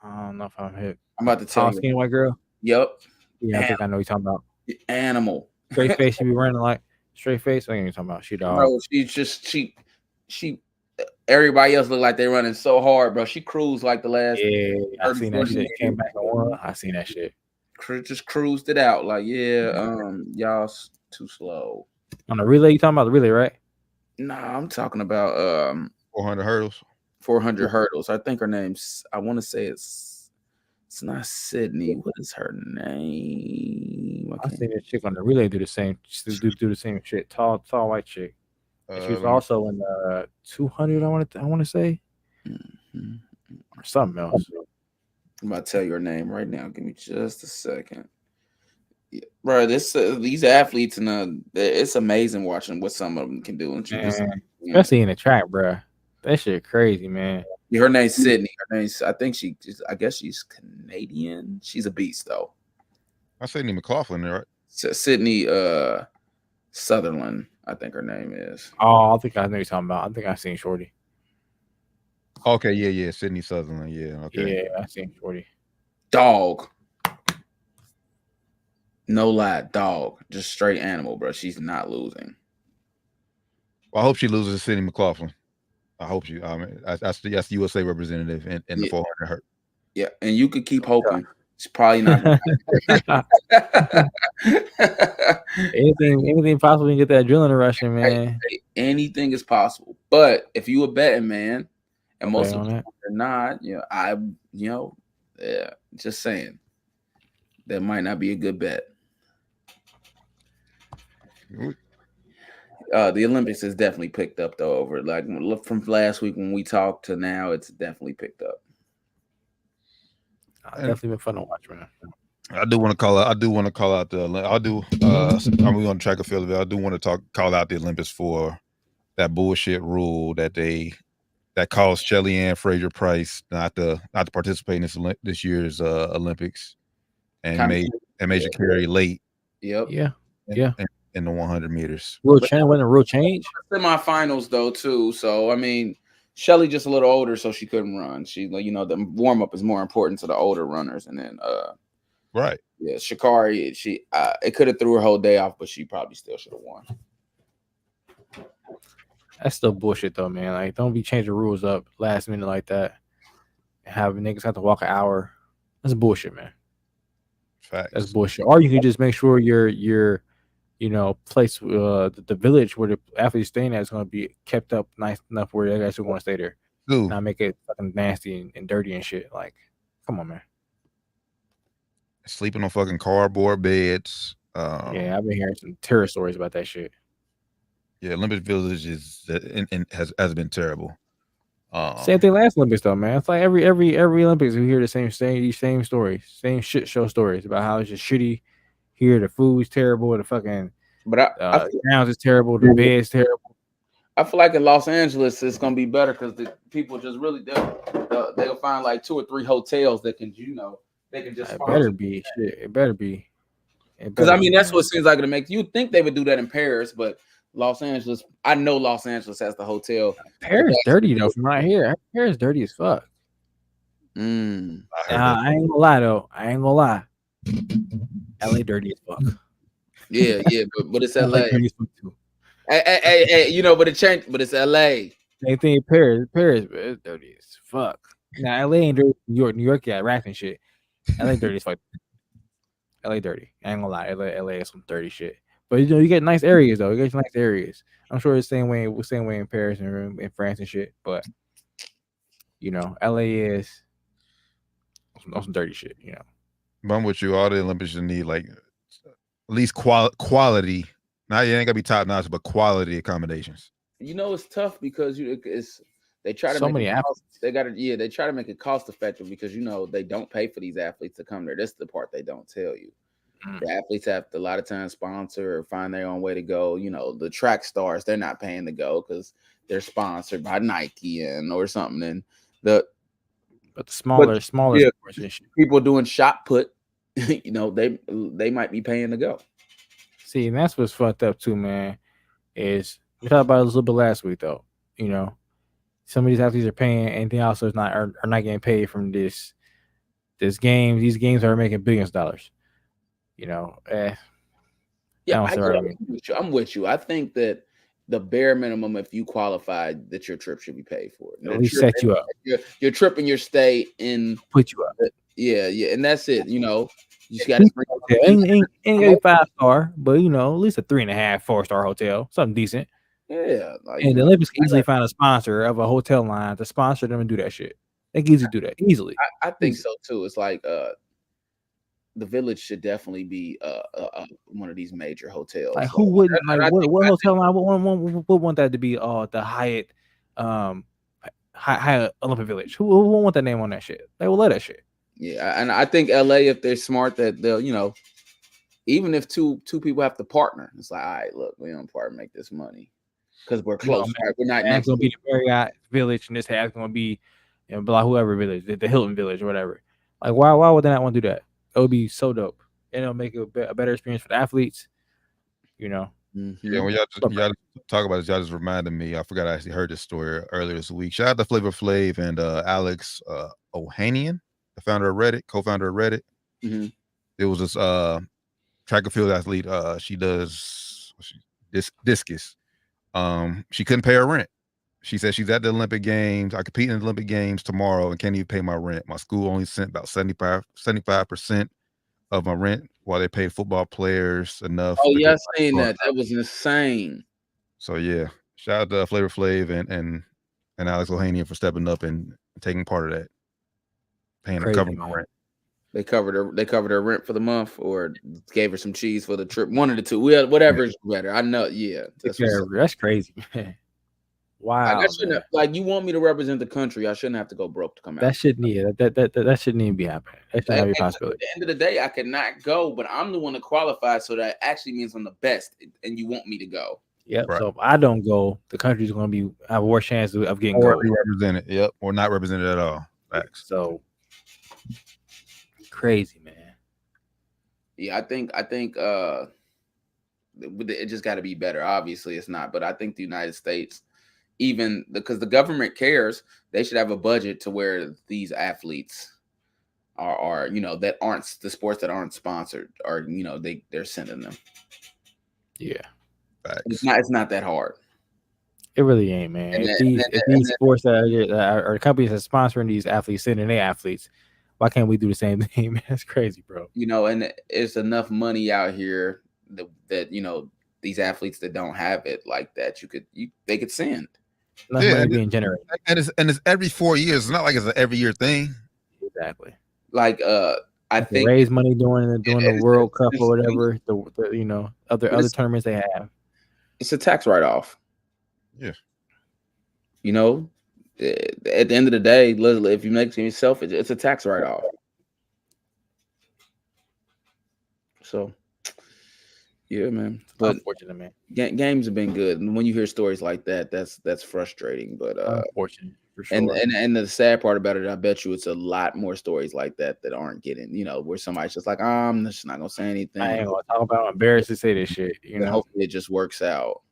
I don't know if I'm hip. I'm about to tell you. Skinny white girl. Yep. Yeah, I think I know what you're talking about. Animal. Straight face. She be running like straight face. I think you're talking about. She dog. Bro, she. Everybody else look like they're running so hard, bro. She cruised like the last. Yeah, I seen that shit. Came back and won. I seen that shit. Just cruised it out. Like, y'all too slow. On the relay, you talking about the relay, right? Nah, I'm talking about 400 hurdles. 400 hurdles. I think her name's. I want to say it's not Sydney. What is her name? I seen that chick on the relay do the same. Do the same shit. Tall white chick. She was also in the 200. I want to say, or something else. I'm about to tell you her name right now. Give me just a second. Yeah, bro, these athletes and it's amazing watching what some of them can do. Especially in the track, bro. That shit crazy, man. Yeah, her name's Sydney. I guess she's Canadian. She's a beast though. That's Sydney McLaughlin, right? Sydney Sutherland, I think her name is. Oh, I think I know you're talking about. I think I seen Shorty. Okay, yeah, Sydney Sutherland, yeah, okay. Yeah, I seen Shorty. Dog. No lie, dog. Just straight animal, bro. She's not losing. Well, I hope she loses to Sydney McLaughlin. I hope she. That's the USA representative in the 400 hurdle. Yeah, and you could keep hoping. It's probably not. anything possible to get that adrenaline rushing, man. Anything is possible. But if you a betting man, and most of them are not, just saying, that might not be a good bet. The Olympics has definitely picked up though. Over like look from last week when we talked to now, it's definitely picked up. Definitely been fun to watch, man. I do want to call out. I'm on track and field of it. I do want to call out the Olympics for that bullshit rule that caused Shelly Ann Fraser-Price not to participate in this year's Olympics, and made you carry late. Yep. Yeah. In the 100 meters. Wasn't a real change. Semifinals though too. So I mean, Shelly just a little older, so she couldn't run. She, the warm up is more important to the older runners, and then right. Yeah, Sha'Carri, it could have threw her whole day off, but she probably still should have won. That's still bullshit though, man. Like, don't be changing rules up last minute like that. And having niggas have to walk an hour. That's bullshit, man. Facts. That's bullshit. Or you can just make sure your place the village where the athlete's staying at is going to be kept up nice enough where they guys are going to stay there. Dude, Not make it fucking nasty and dirty and shit. Like, come on, man. sleeping on fucking cardboard beds. Yeah, I've been hearing some terror stories about that shit. Yeah, Olympic Village has been terrible. Same thing last Olympics though, man. It's like every Olympics we hear the same stories, same shit show stories about how it's just shitty. Here the food's terrible, the fucking grounds is terrible, the bed's terrible. I feel like in Los Angeles it's gonna be better because the people just really they'll find like 2 or 3 hotels that can they can just. It better be shit. It better be. Because I mean that's what it seems like to make you think they would do that in Paris, but Los Angeles, I know Los Angeles has the hotel. Paris dirty though from right here. Paris dirty as fuck. I ain't gonna lie though. LA dirty as fuck. Yeah, but it's LA. Hey, but it changed. But it's LA. Same thing in Paris. Paris is dirty as fuck. Now LA ain't dirty. New York got rap and shit. LA dirty as fuck. LA dirty. I ain't gonna lie. LA is some dirty shit. But you get nice areas though. You get nice areas. I'm sure it's the same way in Paris and in France and shit. But LA is some dirty shit. But I'm with you. All the Olympics you need like at least quality. Now you ain't gotta be top notch, but quality accommodations. It's tough because they try to so many athletes. They try to make it cost effective because they don't pay for these athletes to come there. That's the part they don't tell you. The athletes have to a lot of times sponsor or find their own way to go. The track stars, they're not paying to go because they're sponsored by Nike or something. And the smaller people doing shot put, they might be paying to go. See, and that's what's fucked up too, man. Is we talked about it a little bit last week though. Some of these athletes are paying, anything else are not getting paid from this game. These games are making billions of dollars. I'm with you. I think that the bare minimum, if you qualified, that your trip should be paid for. At least set you up. Your trip and your stay in put you up. Yeah, and that's it. You just got to ain't a 5-star, but at least a 3.5, 4-star hotel, something decent. Yeah, and the Olympics can easily find a sponsor of a hotel line to sponsor them and do that shit. They can easily do that easily. I think so too. It's like the Village should definitely be one of these major hotels. Like who wouldn't? What hotel line would want that to be? The Hyatt, Hyatt Olympic Village. Who would want that name on that shit? They will let that shit. Yeah, and I think LA, if they're smart, that they'll even if two people have to partner, it's like, all right, look, we don't partner, make this money because we're close. Right? We're not next. It's gonna be the Marriott Village, and this half's gonna be whoever village, the Hilton Village or whatever. Like, why would they not want to do that? It would be so dope, and it'll make it a better experience for the athletes. Mm-hmm. Yeah, when y'all talk about this, y'all just reminded me. I forgot I actually heard this story earlier this week. Shout out to Flavor Flav and Alex Ohanian, the founder of Reddit, co-founder of Reddit. Mm-hmm. There was this track and field athlete. She does discus. She couldn't pay her rent. She said she's at the Olympic Games. I compete in the Olympic Games tomorrow and can't even pay my rent. My school only sent about 75% of my rent while they pay football players enough. Oh, yeah, I seen that. That was insane. So yeah, shout out to Flavor Flav and Alex Ohanian for stepping up and taking part of that. Paying to cover my rent. They covered her rent for the month or gave her some cheese for the trip. One of the two. Whatever is better. I know, yeah. That's crazy, man. Wow. Like you want me to represent the country, I shouldn't have to go broke to come out. That shouldn't even be happening. That shouldn't be a possibility. At the end of the day, I cannot go, but I'm the one that qualified, so that actually means I'm the best, and you want me to go. Yep. Right. So if I don't go, the country's going to have a worse chance of getting gold. Represented. Yep. Or not represented at all. Facts. So crazy, man. Yeah, I think it just got to be better. Obviously, it's not, but I think the United States, even because the government cares, they should have a budget to where these athletes are that aren't the sports that aren't sponsored, or they're sending them. Yeah, facts. It's not that hard. It really ain't, man. And If these sports or companies are sponsoring these athletes, sending their athletes, why can't we do the same thing, man? That's crazy, bro. And it's enough money out here that these athletes that don't have it like that, they could send. Enough money being generated. And it's every 4 years. It's not like it's an every year thing. Exactly. Like I think raise money during the World Cup or whatever, the other tournaments they have. It's a tax write-off. Yeah. At the end of the day, if you make yourself, it's a tax write-off. So, yeah, man. But unfortunate, man. Games have been good, and when you hear stories like that, that's frustrating. But unfortunate for sure. And the sad part about it, I bet you it's a lot more stories like that aren't getting, where somebody's just like, I'm just not gonna say anything. I ain't gonna talk about. I'm embarrassed to say this shit. Hopefully it just works out.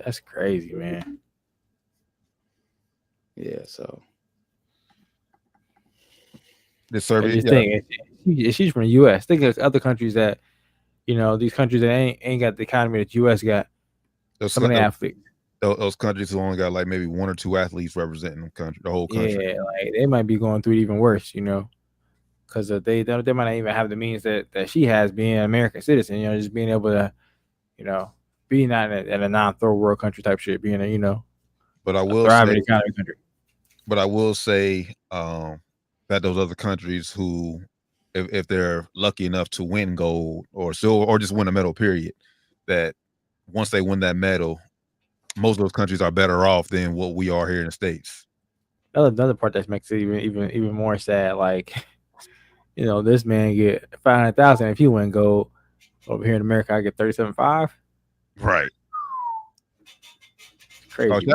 That's crazy, man. Yeah. So the survey. She's from the U.S. Think of other countries that, these countries that ain't got the economy that the U.S. got. So many athletes. Those countries who only got like maybe 1 or 2 athletes representing the whole country. Yeah, like they might be going through it even worse, because they might not even have the means that she has, being an American citizen. Just being able to, be not in a non-third world country type shit, being a But I will thriving economy country. But I will say that those other countries who, if they're lucky enough to win gold or silver or just win a medal, period, that once they win that medal, most of those countries are better off than what we are here in the States. Another part that makes it even more sad, like, this man get 500,000 if he win gold. Over here in America, I get 37.5. Right. Crazy,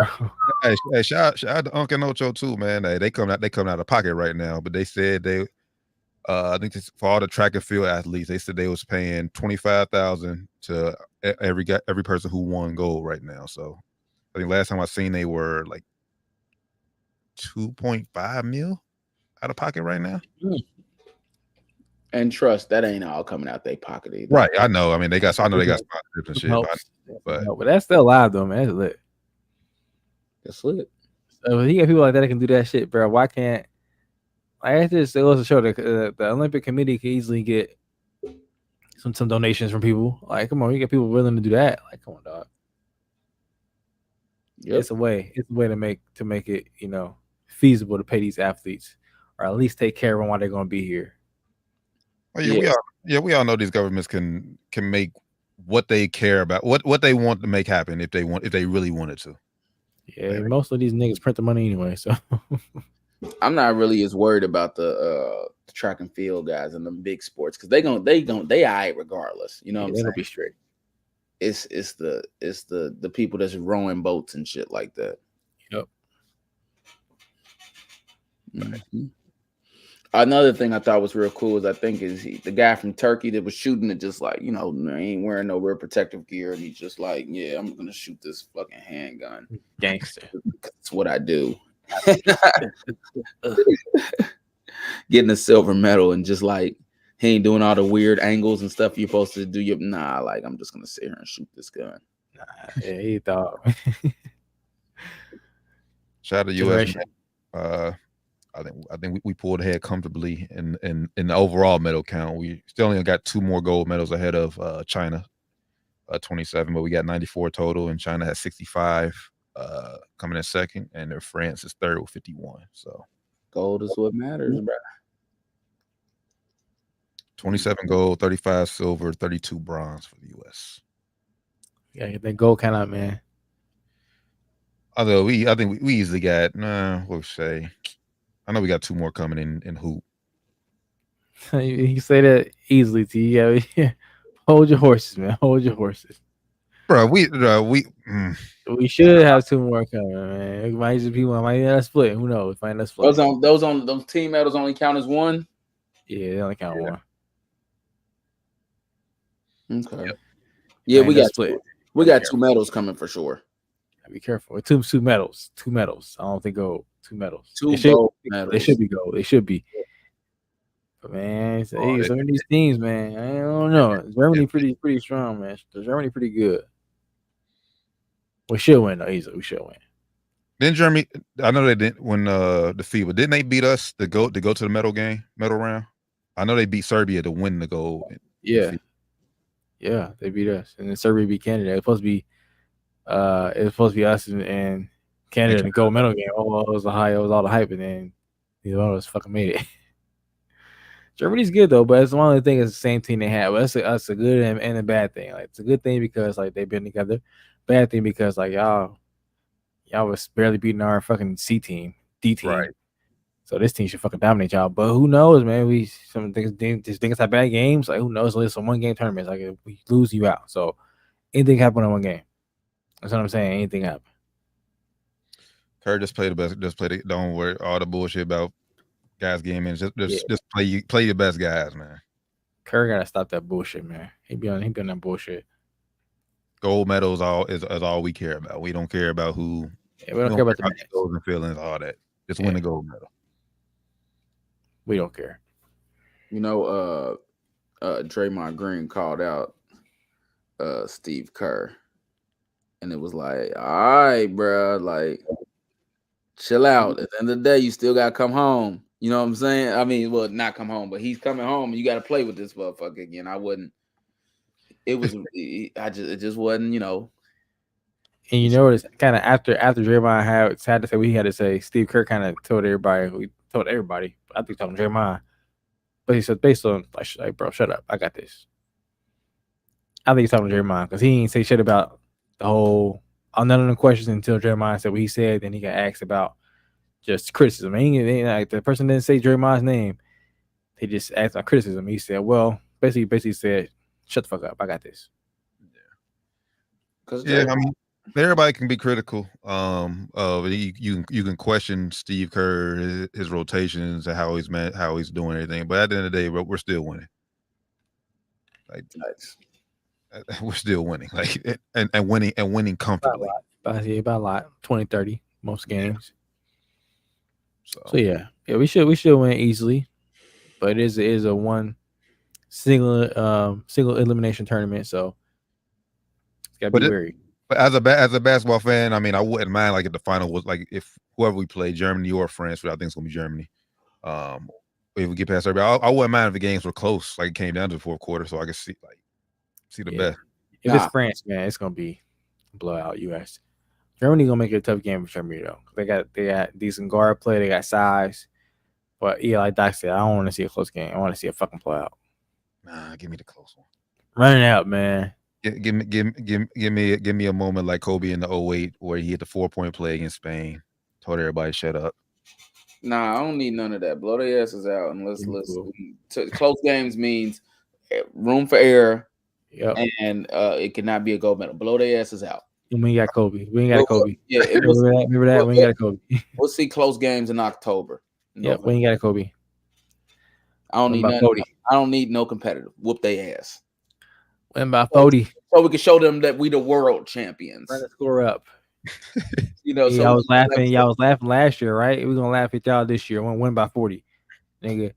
hey, shout out to Uncle Ocho too, man. They coming out of pocket right now, but they said they, I think for all the track and field athletes, they said they was paying $25,000 to every person who won gold right now. So I think last time I seen they were like 2.5 mil out of pocket right now. And trust, that ain't all coming out their pocket either. Right, I know. I mean, they got sponsorships and shit, but that's still live though, man. That's lit. That's lit. So if you got people like that can do that shit, bro, why can't? Like, it goes to show that the Olympic Committee can easily get some donations from people. Like, come on, you get people willing to do that. Like, come on, dog. Yep. It's a way to make it, feasible to pay these athletes, or at least take care of them while they're going to be here. Well, we all know these governments can make what they care about, what they want to make happen if they really wanted to. Yeah, most of these niggas print the money anyway, so I'm not really as worried about the track and field guys and the big sports, because they all right regardless. You know what I'm saying? They'll be straight. It's the people that's rowing boats and shit like that. Yep. Mm-hmm. Another thing I thought was real cool is the guy from Turkey that was shooting it, just like, he ain't wearing no real protective gear, and he's just like, yeah, I'm gonna shoot this fucking handgun. Gangster. That's what I do. Getting a silver medal, and just like he ain't doing all the weird angles and stuff you're supposed to do. Like, I'm just gonna sit here and shoot this gun. Yeah, he thought. Shout out to US. I think we pulled ahead comfortably in the overall medal count. We still only got 2 more gold medals ahead of China, 27, but we got 94 total, and China has 65 coming in second, and France is third with 51. So gold is what matters, bro. 27 gold, 35 silver, 32 bronze for the US. Yeah, get that gold count out, man. Although I think we easily got, we'll say, I know we got 2 more coming in hoop. You say that easily, T. Yeah, hold your horses, man. Hold your horses, bro. We should have 2 more coming, man. It might just be one. Might end up split. Who knows? Might end up split. Those team medals only count as 1. Yeah, they only count 1. Okay. Yep. Yeah, we got split. We got 2 medals coming for sure. Be careful. 2 medals. 2 medals. I don't think gold. 2 medals. 2 gold medals. They should be gold. They should be. But man, some of these teams, man, I don't know. Germany pretty strong, man. Germany pretty good. We should win though. Easily, we should win. Then Germany, I know they didn't win the FIBA. Didn't they beat us to go to the medal round? I know they beat Serbia to win the gold. Yeah, they beat us, and then Serbia beat Canada. It was supposed to be us and Canada in the gold medal game. Oh, it was all the hype, and then neither one of us fucking made it. Germany's good though, but it's one of the things. It's the same team they had. But that's a good and a bad thing. Like it's a good thing because like they've been together. Bad thing because like y'all was barely beating our fucking C team, D team. Right. So this team should fucking dominate y'all. But who knows, man? Some things have bad games. Like who knows? It's a 1-game tournament. Like if we lose, you out. So anything happen in 1 game. That's what I'm saying. Anything happen. Kerr just play the best. Just play the. Don't worry all the bullshit about guys game and just play your best guys, man. Kerr gotta stop that bullshit, man. He be on that bullshit. Gold medals is all we care about. We don't care about who. Yeah, we don't care about the goals and feelings, all that. Just win the gold medal. We don't care. You know, Draymond Green called out Steve Kerr, and it was like, all right, bro, like chill out. At the end of the day, you still gotta come home. You know what I'm saying? I mean, well, not come home, but he's coming home, and you got to play with this motherfucker again. I wouldn't. It was. It just wasn't. You know. And you know, it's kind of after Draymond had to say what he had to say. Steve Kerr kind of told everybody. I think told Draymond, but he said based on like, bro, shut up. I got this. I think he's talking to Draymond because he didn't say shit about the whole. None of the questions until Draymond said what he said. Then he got asked about just criticism. Like the person didn't say Draymond's name. They just asked on criticism. He said, well, basically said, shut the fuck up. I got this. Yeah, I mean, everybody can be critical. You can question Steve Kerr, his rotations, and how he's doing everything. But at the end of the day, we're still winning. Like we're still winning. Like and winning comfortably. About a lot. 20-30 most games. So yeah, we should win easily. But it is a one single elimination tournament, so it's gotta be wary. But as a basketball fan, I mean, I wouldn't mind like if the final was like if whoever we play, Germany or France, but I think it's gonna be Germany. If we get past Serbia, I wouldn't mind if the games were close, like it came down to the fourth quarter, so I could see the best. If it's France, man, it's gonna be a blowout. US, Germany gonna make it a tough game for Germany though. They got decent guard play, they got size, but yeah, like Doc said, I don't want to see a close game. I want to see a fucking blowout. Nah, give me the close one. Run it out, man. Give me a moment like Kobe in the 08 where he hit the 4-point play against Spain, told everybody shut up. Nah, I don't need none of that. Blow their asses out and let's close games means room for error. Yep. And it cannot be a gold medal. Blow their asses out. And we ain't got Kobe. We ain't got Kobe. Yeah, remember that? We ain't got a Kobe. We'll see close games in October. Yeah, we ain't got a Kobe. I don't need none. I don't need no competitive. Whoop their ass. Win by 40. So we can show them that we the world champions. Run the score up. You know, y'all was laughing. Y'all was laughing last year, right? We're gonna laugh at y'all this year. We're gonna win by 40. Nigga.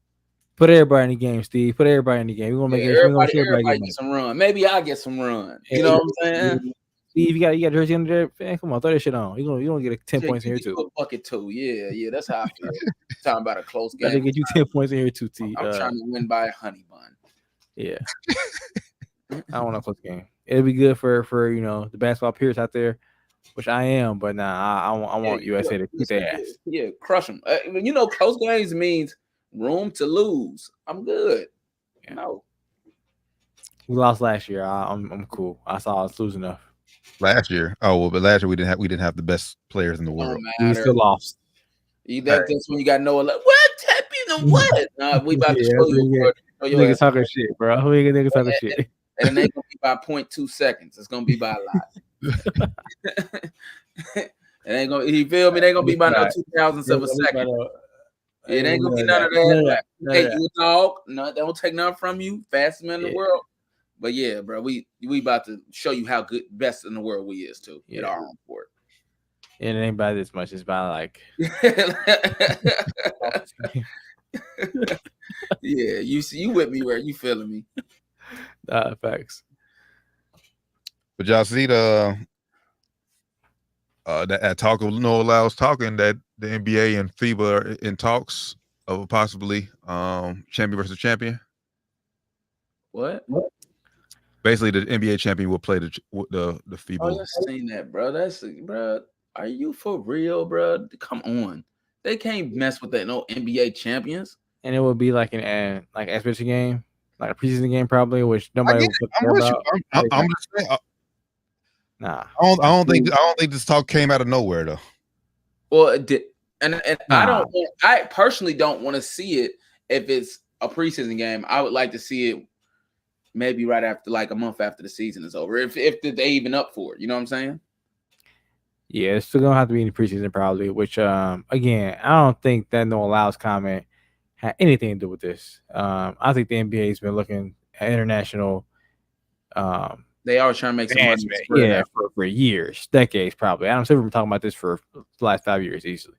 Put everybody in the game, Steve. Put everybody in the game. We're gonna make everybody get some run. Maybe I'll get some run. You know what I'm saying? Steve, you got jersey under there. Man, come on, throw that shit on. You gonna get 10 points in here too. Bucket too. Yeah. That's how I feel. Talking about a close game. Gotta get you 10 points in here too, T. I'm trying to win by a honey bun. Yeah. I want a close game. It'll be good for the basketball peers out there, which I am. But I want USA to beat their ass. Yeah, crush them. Close games means room to lose. I'm good. Yeah. No, we lost last year. I'm cool. I saw us lose enough last year. Oh well, but last year we didn't have the best players in the world. We still lost. That's when you got Noah. Like, what? What? Nah, we about to show you. Niggas talking shit, bro. Who niggas talking shit? And it ain't gonna be by 0.2 seconds. It's gonna be by a lot. It ain't gonna. You feel me? It ain't gonna be by no 2,000ths of a second. It ain't gonna be none of that. Hey, you a dog? No, they don't take nothing from you. Fastest man in the world. But yeah, bro, we about to show you how good best in the world we is too. At our own sport. And it ain't by this much. It's by like. Yeah, you with me where you feeling me. Facts. But y'all see that talk of Noah Lyles talking that the NBA and FIBA are in talks of a possibly champion versus champion. What? Basically, the NBA champion will play the FIBA. Oh, I've seen that, bro. Bro. Are you for real, bro? Come on, they can't mess with that. No NBA champions. And it would be like an exhibition game, like a preseason game, probably, which nobody would I'm care with about. you. I'm just saying. Nah, I don't think this talk came out of nowhere though. Well, it did, and Nah. I personally don't want to see it if it's a preseason game. I would like to see it maybe right after, like a month after the season is over, if they even up for it. You know what I'm saying? Yeah, it's still gonna have to be in the preseason probably. Which again, I don't think that Noah Lyles comment had anything to do with this. I think the NBA has been looking at international. They are trying to make some money. Yeah, for years, decades probably. Adam Silver been talking about this for the last 5 years easily.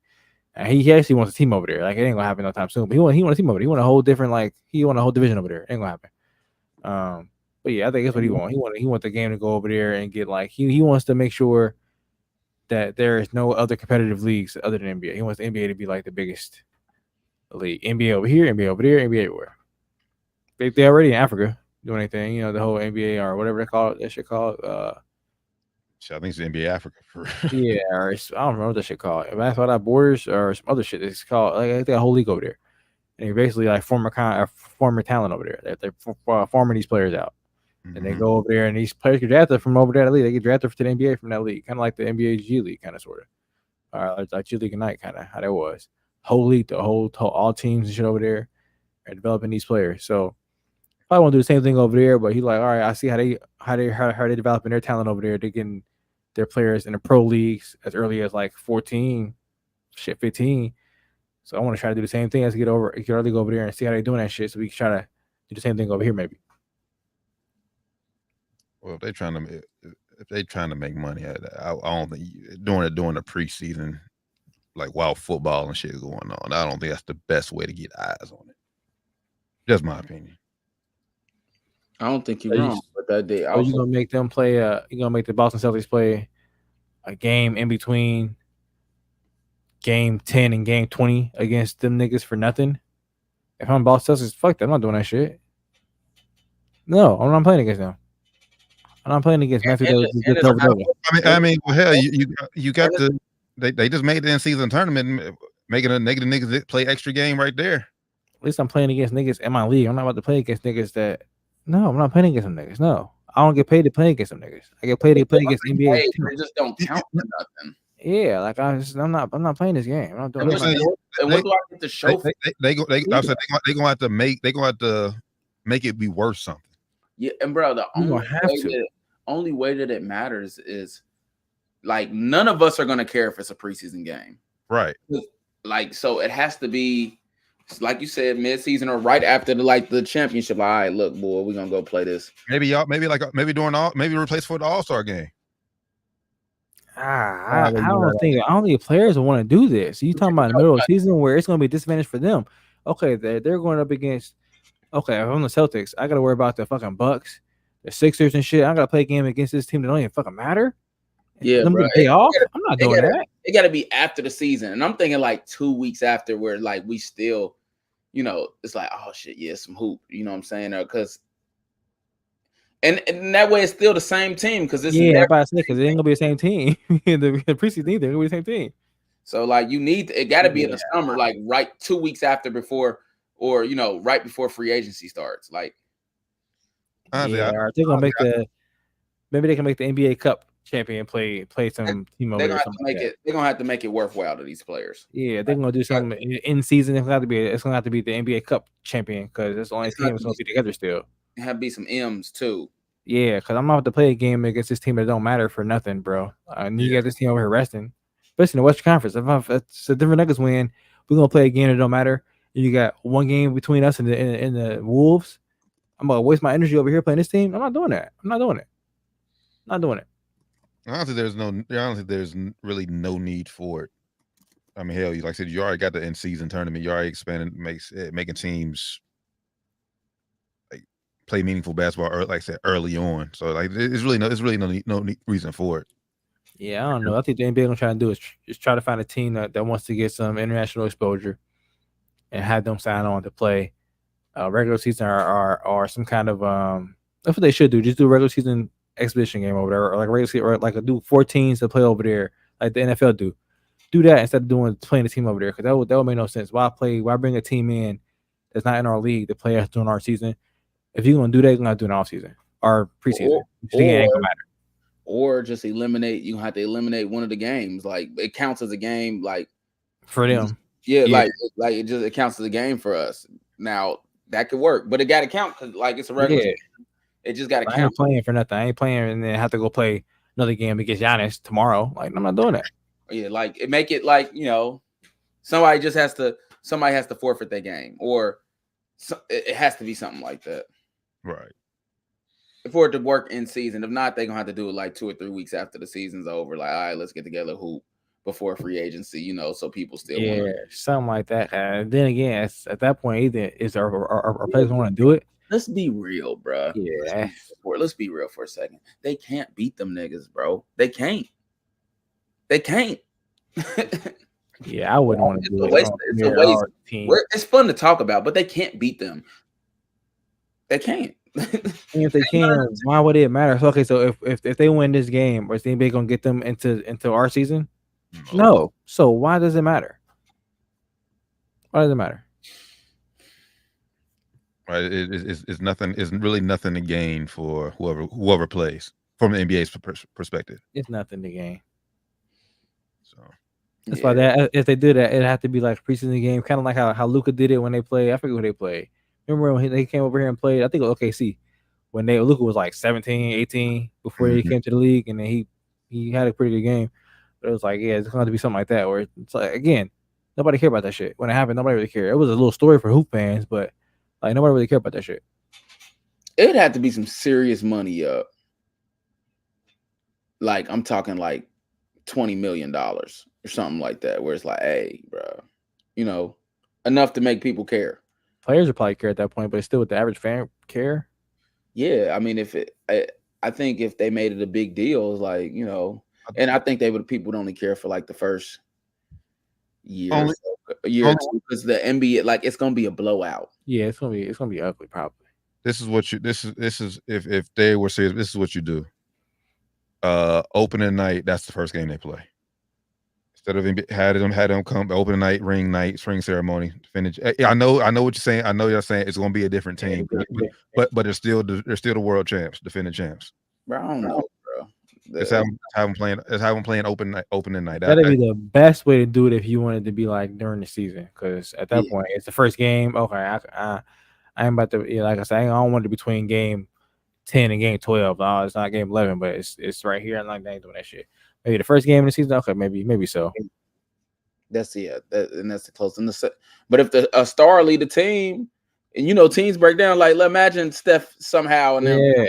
And he actually wants a team over there. Like it ain't gonna happen no time soon. But he want a team over there. He want a whole different he want a whole division over there. It ain't gonna happen. But yeah, I think that's what he want. He want the game to go over there and get he wants to make sure that there is no other competitive leagues other than NBA. He wants the NBA to be like the biggest league. NBA over here, NBA over there, NBA everywhere. They already in Africa doing anything. You know, the whole NBA or whatever they call it. That shit called. I think it's NBA Africa. Yeah, or I don't remember what that shit called. Basketball Without Borders or some other shit. It's called I think a whole league over there. And they basically like former talent over there. They're farming these players out. And they go over there, and these players get drafted from over there. The league. They get drafted to the NBA from that league, kind of like the NBA G League, kind of sort of, like G League Ignite, kind of how that was. Whole league, the whole all teams and shit over there are developing these players. So I want to do the same thing over there, but he's like, all right, I see how they developing their talent over there. They're getting their players in the pro leagues as early as like 14, 15. So I want to try to do the same thing as get early go over there and see how they're doing that shit, so we can try to do the same thing over here, maybe. Well, if they're trying to make money, I don't think doing it during the preseason, like while football and shit going on, I don't think that's the best way to get eyes on it. Just my opinion. I don't think you're wrong. But that day, you're gonna make them play. You're gonna make the Boston Celtics play a game in between game 10 and game 20 against them niggas for nothing. If I'm Boston Celtics, fuck that. I'm not doing that shit. No, I'm not playing against them. I'm not playing against Matthew Davis. I mean, well, hell, you got the they just made the in-season tournament, making a negative niggas play extra game right there. At least I'm playing against niggas in my league. I'm not about to play against niggas that. No, I'm not playing against them niggas. No, I don't get paid to play against them niggas. I get paid to play against NBA. They just don't count for nothing. Yeah, like I'm not playing this game. I'm not doing what do I get to show? They're gonna have to make it be worth something. Yeah, and bro, the only way that it matters is like none of us are gonna care if it's a preseason game, right? Like, so it has to be, like you said, mid-season or right after the championship. All right, look, boy, we're gonna go play this. Maybe replace for the All-Star game. I don't think players will want to do this. You talking about in the middle of the season where it's going to be a disadvantage for them? Okay, they're going up against. Okay, if I'm the Celtics, I got to worry about the fucking Bucks, the Sixers and shit. I got to play a game against this team that don't even fucking matter. Yeah, bro. Pay off. I'm not doing that. It got to be after the season, and I'm thinking like 2 weeks after, where like we still, it's like, oh shit, yeah, some hoop. You know what I'm saying? Because. And that way, it's still the same team because it's because it ain't gonna be the same team. the preseason either, it'll be the same team. So like it got to be in the summer, like right 2 weeks before, or right before free agency starts. Like, or they're gonna maybe they can make the NBA Cup champion play some team over there. They're gonna have to make it worthwhile to these players. Yeah, they're gonna do something in season. It's gonna have to be the NBA Cup champion because that's the only team that's gonna be together still. Have to be some M's too. Yeah, because I'm about to play a game against this team that don't matter for nothing, bro. And you got this team over here resting, especially in the Western Conference. If it's a different Nuggets win, we're gonna play a game that don't matter. And you got one game between us and the Wolves. I'm gonna waste my energy over here playing this team. I'm not doing that. I'm not doing it. Honestly, there's really no need for it. I mean, hell, like I said, you already got the in-season tournament. You already expanded, making teams play meaningful basketball, like I said, early on. So like, it's really no reason for it. Yeah, I don't know. I think the NBA gonna try to do is try to find a team that wants to get some international exposure and have them sign on to play regular season or some kind of that's what they should do. Just do a regular season exhibition game over there, or like regular season, or like do 4 teams to play over there, like the NFL do. Do that instead of playing the team over there, because that would make no sense. Why bring a team in that's not in our league to play us during our season? If you're gonna do that, you're gonna do it in off season or preseason. Ain't gonna matter. Or just eliminate. You have to eliminate one of the games. Like it counts as a game. Like For them, yeah. Like it counts as a game for us. Now that could work, but it got to count because like it's a regular. Yeah. It just got to count. I ain't playing for nothing. I ain't playing and then have to go play another game against Giannis tomorrow. Like I'm not doing that. Yeah, like it make it like somebody has to forfeit their game, or it has to be something like that, Right. for it to work in season. If not, they're gonna have to do it like 2 or 3 weeks after the season's over. Like, all right, let's get together hoop before free agency, so people still want something like that. And then again, at that point, either is our players want to do it. Let's be real, bro. Yeah, let's be real for a second. They can't beat them niggas, bro. They can't. Yeah, I wouldn't want to do it. It's a waste. It's fun to talk about, but they can't beat them. They can't. And if they can, why would it matter? So, okay, so if they win this game, or is anybody gonna get them into our season? No. So why does it matter? Why does it matter? Right. It's nothing. It's really nothing to gain for whoever plays from the NBA's perspective. It's nothing to gain. So that's why that if they do that, it'd have to be like a preseason game, kind of like how Luka did it when they played. I forget who they played. Remember when they came over here and played? I think it was OKC when Luka was like 17, 18 before he came to the league, and then he had a pretty good game. But it was like, yeah, it's going to be something like that where it's like, again, nobody cared about that shit. When it happened, nobody really cared. It was a little story for hoop fans, but like nobody really cared about that shit. It'd have to be some serious money up. Like I'm talking like $20 million or something like that, where it's like, hey, bro, enough to make people care. Players would probably care at that point, but still, with the average fan care. Yeah, I mean, I think if they made it a big deal, it's like and I think people would only care for like the first year, or two, because the NBA, like, it's gonna be a blowout. Yeah, it's gonna be ugly, probably. This is if they were serious, this is what you do. Opening night, that's the first game they play. Instead of had them come opening night, ring night, spring ceremony, finish. I know what you're saying. I know you're saying it's gonna be a different team, but they're still the world champs, defending champs. Bro, I don't know, bro. Let's have them playing opening night. That'd be the best way to do it if you wanted to be like during the season, because at that point it's the first game. Okay, I ain't about to, like I said, I don't want it between game 10 and game 12. No, it's not game 11, but it's right here, and like they ain't doing that shit. Maybe the first game of the season. Okay, maybe so. That's and that's the close. But if a star lead the team, and teams break down. Like, imagine Steph somehow and then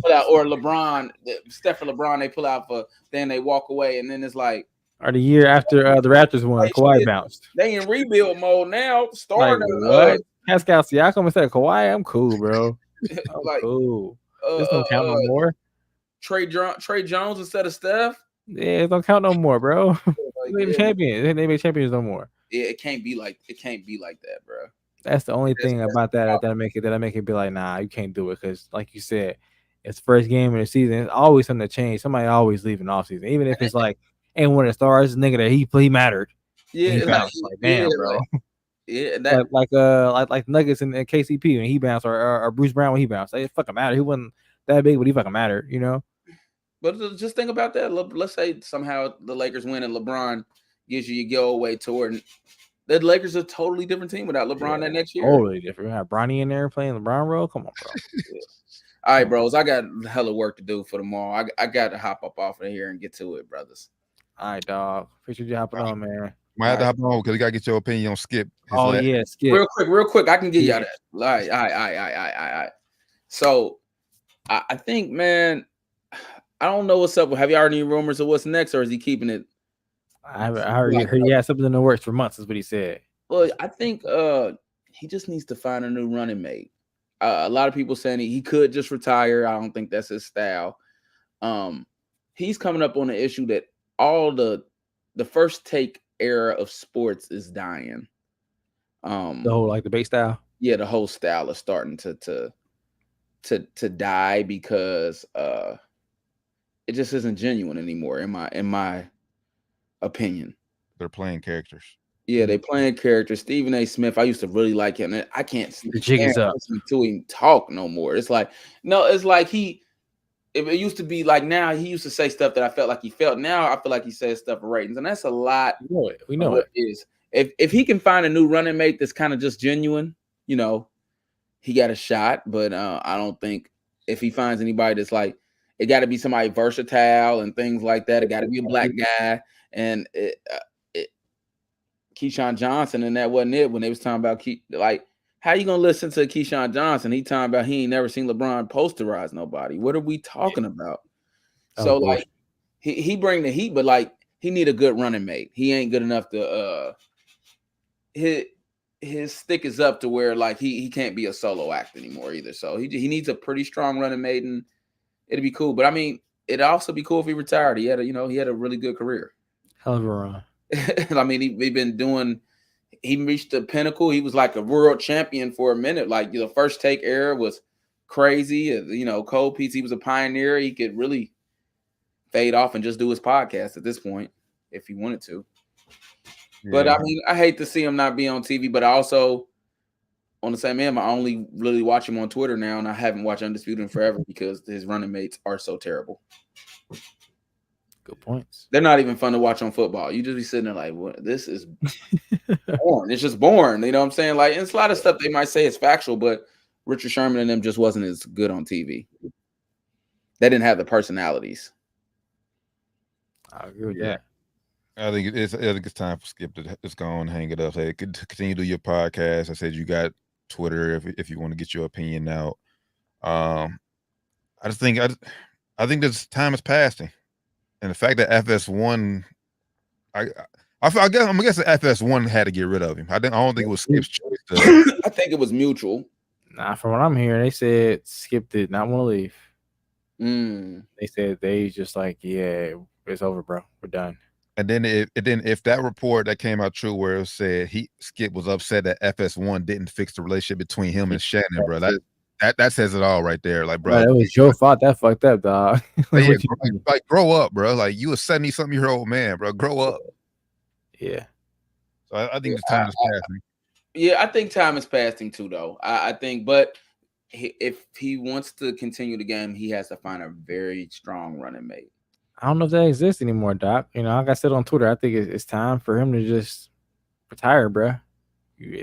pull out, or LeBron, Steph or LeBron, they pull out then they walk away, and then it's like, or the year after the Raptors won, Kawhi bounced. They in rebuild mode now. What? Pascal Siakam instead of Kawhi? I'm cool, bro. I'm like, cool. This don't count no more. Trey Jones instead of Steph. Yeah, it don't count no more, bro. They champions. They make champions no more. Yeah, it can't be like that, bro. That's the only thing about that I make it be like, nah, you can't do it, because like you said, it's first game of the season. It's always something to change. Somebody always leaving off season, even if it's like ain't one of the stars. Nigga that he mattered. Yeah, like damn, bro. Like Nuggets and KCP when he bounced, or Bruce Brown when he bounced. It fucking mattered. He wasn't that big, but he fucking mattered, But just think about that. Let's say somehow the Lakers win and LeBron gives you your go away tour. And the Lakers are a totally different team without LeBron that next year. Totally different. We have Bronny in there playing LeBron role. Come on, bro. All right, bros. I got hella work to do for tomorrow. I got to hop up off of here and get to it, brothers. All right, dog. Appreciate you hopping on, man. Might have to hop on because you gotta get your opinion on Skip. Skip. Real quick. I can get y'all that. All right. So I think, man, I don't know what's up. Have you heard any rumors of what's next, or is he keeping it? I heard he had something in the works for months, is what he said. Well, I think he just needs to find a new running mate. A lot of people saying he could just retire. I don't think that's his style. He's coming up on an issue that all the first take era of sports is dying. The whole like debate style. Yeah, the whole style is starting to die because it just isn't genuine anymore in my opinion. They're playing characters. Yeah, they playing characters. Stephen A. Smith, I used to really like him. And I can't The jig is up. listen to him talk no more. It's like it's like it used to be like now he used to say stuff that I felt like he felt. Now I feel like he says stuff for ratings, and that's a lot. We know it. Is if he can find a new running mate that's kind of just genuine, he got a shot. But I don't think if he finds anybody that's like, it got to be somebody versatile and things like that. It got to be a black guy, and Keyshawn Johnson, and that wasn't it when they was talking about like. How you gonna listen to Keyshawn Johnson? He talking about he ain't never seen LeBron posterize nobody. What are we talking about? So like he bring the heat, but like he need a good running mate. He ain't good enough to his stick is up to where like he can't be a solo act anymore either. So he needs a pretty strong running mate, and it'd be cool. But I mean, it'd also be cool if he retired. He had a really good career. Hell of a run. I mean, he been doing. He reached the pinnacle. He was like a world champion for a minute. Like the first take era was crazy. Cole Peets, he was a pioneer. He could really fade off and just do his podcast at this point if he wanted to. Yeah. But I mean, I hate to see him not be on TV, but I also, on the same end, I only really watch him on Twitter now, and I haven't watched Undisputed in forever because his running mates are so terrible. Good points. They're not even fun to watch on football. You just be sitting there like, what? This is boring. It's just boring. You know what I'm saying? Like, it's a lot of stuff they might say is factual, but Richard Sherman and them just wasn't as good on TV. They didn't have the personalities. I agree with that. I think it's time for Skip to just go on and hang it up. Hey, continue to do your podcast. I said you got Twitter if you want to get your opinion out. I think this time is passing. And the fact that FS1, I guess I'm guessing FS1 had to get rid of him. I don't think it was Skip's choice. I think it was mutual. Nah, from what I'm hearing, they said Skip did not want to leave. They said they just like, yeah, it's over, bro. We're done. And then if that report that came out true, where it said Skip was upset that FS1 didn't fix the relationship between him and Shannon, bro. That says it all right there. Like, bro, it was your fault that fucked up, dog. like, grow up, bro. Like, you a 70-something-year-old man, bro. Grow up. Yeah. So I think the time is passing. Yeah, I think time is passing too, though. I think, but if he wants to continue the game, he has to find a very strong running mate. I don't know if that exists anymore, Doc. Like I said on Twitter, I think it's time for him to just retire, bro.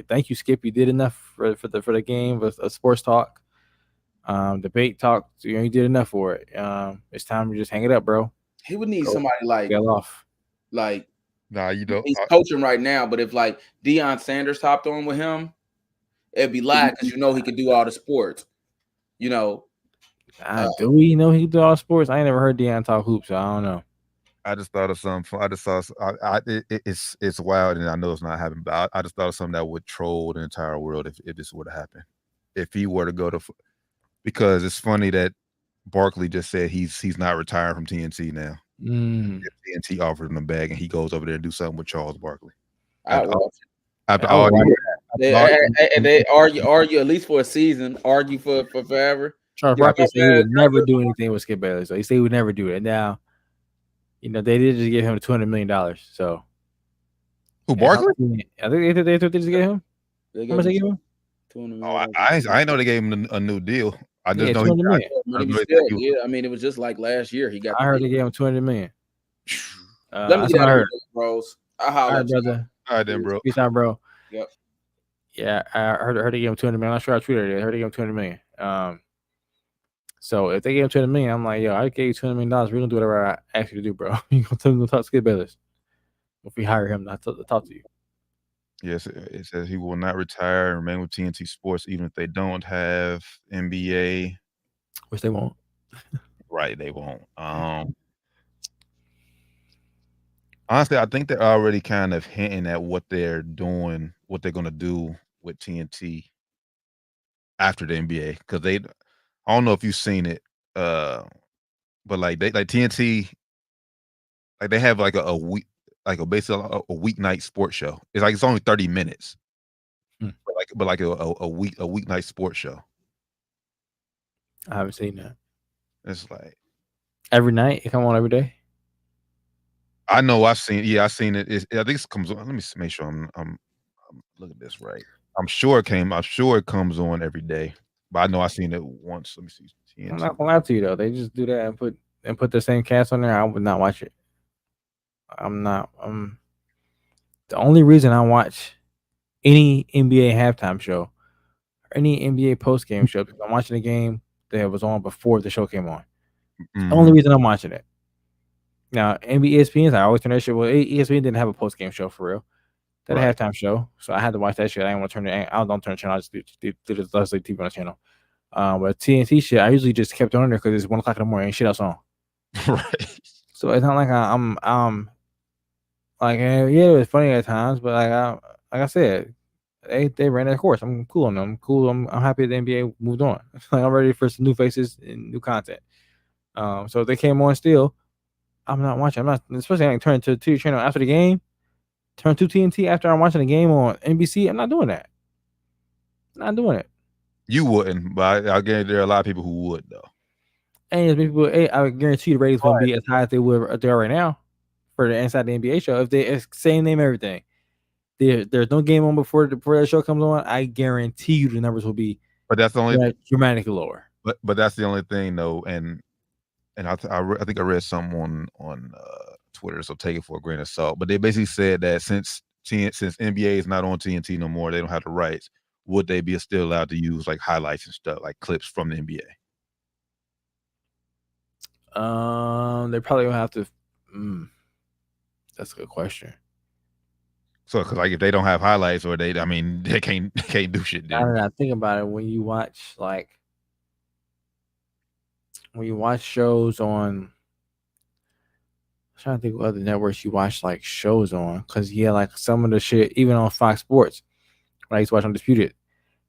Thank you, Skip. You did enough for the game with a sports talk. Debate talk, you did enough for it. It's time to just hang it up, bro. He would need somebody like get off. Like, nah, you don't. He's coaching right now, but if like Deion Sanders hopped on with him, it'd be live because he could do all the sports. Do we know he could do all the sports? I ain't never heard Deion talk hoops, so I don't know. I just thought of something. I just saw. It's wild, and I know it's not happening. But I just thought of something that would troll the entire world if this would have happened. If he were to go to. Because it's funny that Barkley just said he's not retiring from TNT now. TNT offered him a bag, and he goes over there and do something with Charles Barkley. They argue at least for a season, argue for forever. Charles Barkley said he would never do anything with Skip Bayless. So he said he would never do it. Now, they did just give him $200 million. So who, Barkley? I think they just gave him. How much they gave him? I know they gave him a new deal. I just know I mean, it was just like last year. He got. I heard they gave him $200 million. Let me get out of here, bros. All right, brother. All right, then, bro. Peace out, bro. Yep. Yeah, I heard they gave him $200 million. I'm not sure I tweeted it. I heard they gave him $200 million. So if they gave him $200 million, I'm like, yo, I gave you $200 million. We're gonna do whatever I ask you to do, bro. You gonna tell me to talk to Skip Bayless if we hire him not to talk to you. Yes, it says he will not retire and remain with TNT Sports even if they don't have NBA. Which they won't. Right, they won't. Honestly, I think they're already kind of hinting at what they're doing, what they're going to do with TNT after the NBA. Because I don't know if you've seen it, but like TNT like they have like a week, like basically a weeknight sports show. It's like it's only 30 minutes, but like a weeknight sports show. I haven't seen that. It's like Every night it come on every day. I know I've seen it. I think it comes on. Let me make sure I'm look at this right. I'm sure it comes on every day. But I know I've seen it once. Let me see. TNT. I'm not gonna lie to you though. They just do that and put the same cast on there. I would not watch it. I'm not. The only reason I watch any NBA halftime show or any NBA post game show because I'm watching a game that was on before the show came on. The only reason I'm watching it. Now, NBA ESPN's, I always turn that shit. Well, ESPN didn't have a post game show for real. They had a halftime show, so I had to watch that shit. I didn't want to turn it. I don't turn the channel. I just do this Leslie TV on the channel. But TNT shit, I usually just kept it on there because it's 1 o'clock in the morning. Ain't shit else on. Right. So it's not like I'm like yeah, it was funny at times, but like I said, they ran their course. I'm cool on them. I'm cool. I'm happy the NBA moved on. Like I'm ready for some new faces and new content. So if they came on still, I'm not watching. I'm not, especially I ain't turn to the channel after the game. Turn to TNT after I'm watching the game on NBC. I'm not doing that. Not doing it. You wouldn't, but I guarantee there are a lot of people who would though. And people, I guarantee the ratings won't be as high as they are right now for the Inside the NBA show. If it's same name, everything. There's no game on before the show comes on. I guarantee you the numbers will be. But that's the only dramatically lower. But that's the only thing though, and I think I read something on Twitter, so take it for a grain of salt. But they basically said that since NBA is not on TNT no more, they don't have the rights. Would they be still allowed to use like highlights and stuff, like clips from the NBA? They probably will have to. That's a good question. So, because like if they don't have highlights, or they can't do shit. I don't know. Think about it. When you watch shows on, I'm trying to think what other networks you watch like shows on, because like some of the shit, even on Fox Sports, when I used to watch Undisputed,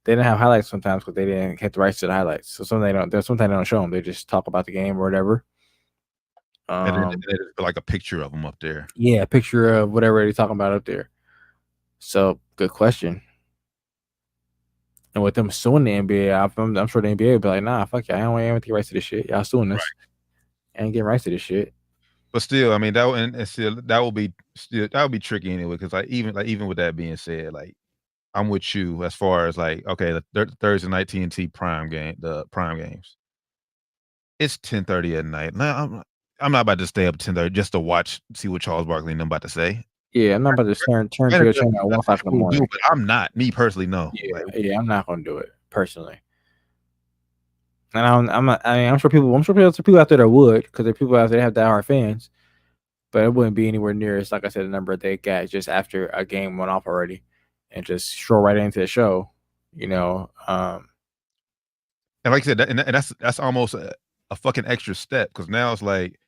they didn't have highlights sometimes because they didn't get the rights to the highlights. So sometimes they don't show them. They just talk about the game or whatever. And then there's like a picture of them up there. Yeah, a picture of whatever they're talking about up there. So good question. And with them suing the NBA, I'm sure the NBA would be like, nah, fuck yeah, I don't want to get rights to this shit. Y'all suing us. I ain't getting rights to this shit. But still, I mean, that would be tricky anyway. Because even with that being said, like I'm with you as far as like, okay, the Thursday night TNT the prime games. It's 10:30 at night. Now I'm not about to stay up 10:30 just to see what Charles Barkley and them about to say. Yeah, I'm not about to turn to the channel at 1 o'clock in the morning. But I'm not. Me personally, no. Yeah, I'm not gonna do it personally. And I'm not. I mean, I'm sure people out there that would, because there are people out there that have diehard fans, but it wouldn't be anywhere near as, like I said, the number they got just after a game went off already, and just stroll right into the show. And like I said, that's almost a fucking extra step, because now it's like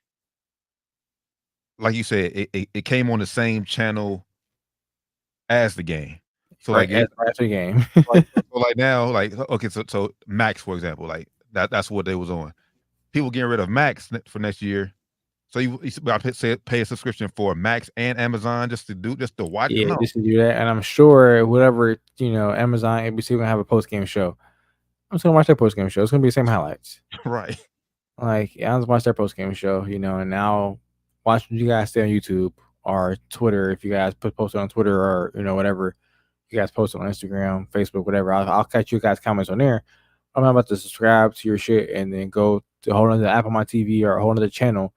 you said, it came on the same channel as the game. So right, like after the game. like now, like okay, so Max, for example, like that's what they was on. People getting rid of Max for next year. So you about to pay a subscription for Max and Amazon just to watch it? Yeah, just to do that. And I'm sure whatever, Amazon, ABC gonna have a post game show. I'm just gonna watch their post game show. It's gonna be the same highlights. Right. Like, yeah, I'll just watch their post game show, and now watch what you guys stay on YouTube or Twitter. If you guys post it on Twitter or whatever you guys post it on Instagram, Facebook, whatever, I'll catch you guys' comments on there. I'm not about to subscribe to your shit and then go to a whole other app on my TV or a whole other channel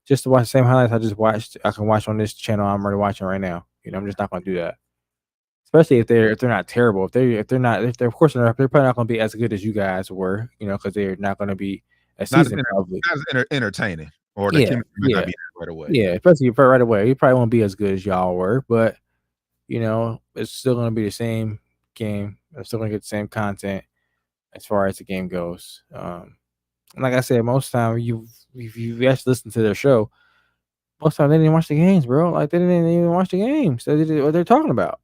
just to watch the same highlights I just watched. I can watch on this channel I'm already watching right now. I'm just not going to do that. Especially if they're not terrible. If they're of course they're probably not going to be as good as you guys were. Because they're not going to be a season probably. Not as entertaining, or the chemistry might not be right away. Yeah, especially right away, you probably won't be as good as y'all were, but it's still going to be the same game. It's still going to get the same content as far as the game goes. And like I said, most time if you actually listen to their show, most time they didn't watch the games, bro. Like they didn't even watch the games. They did what they're talking about.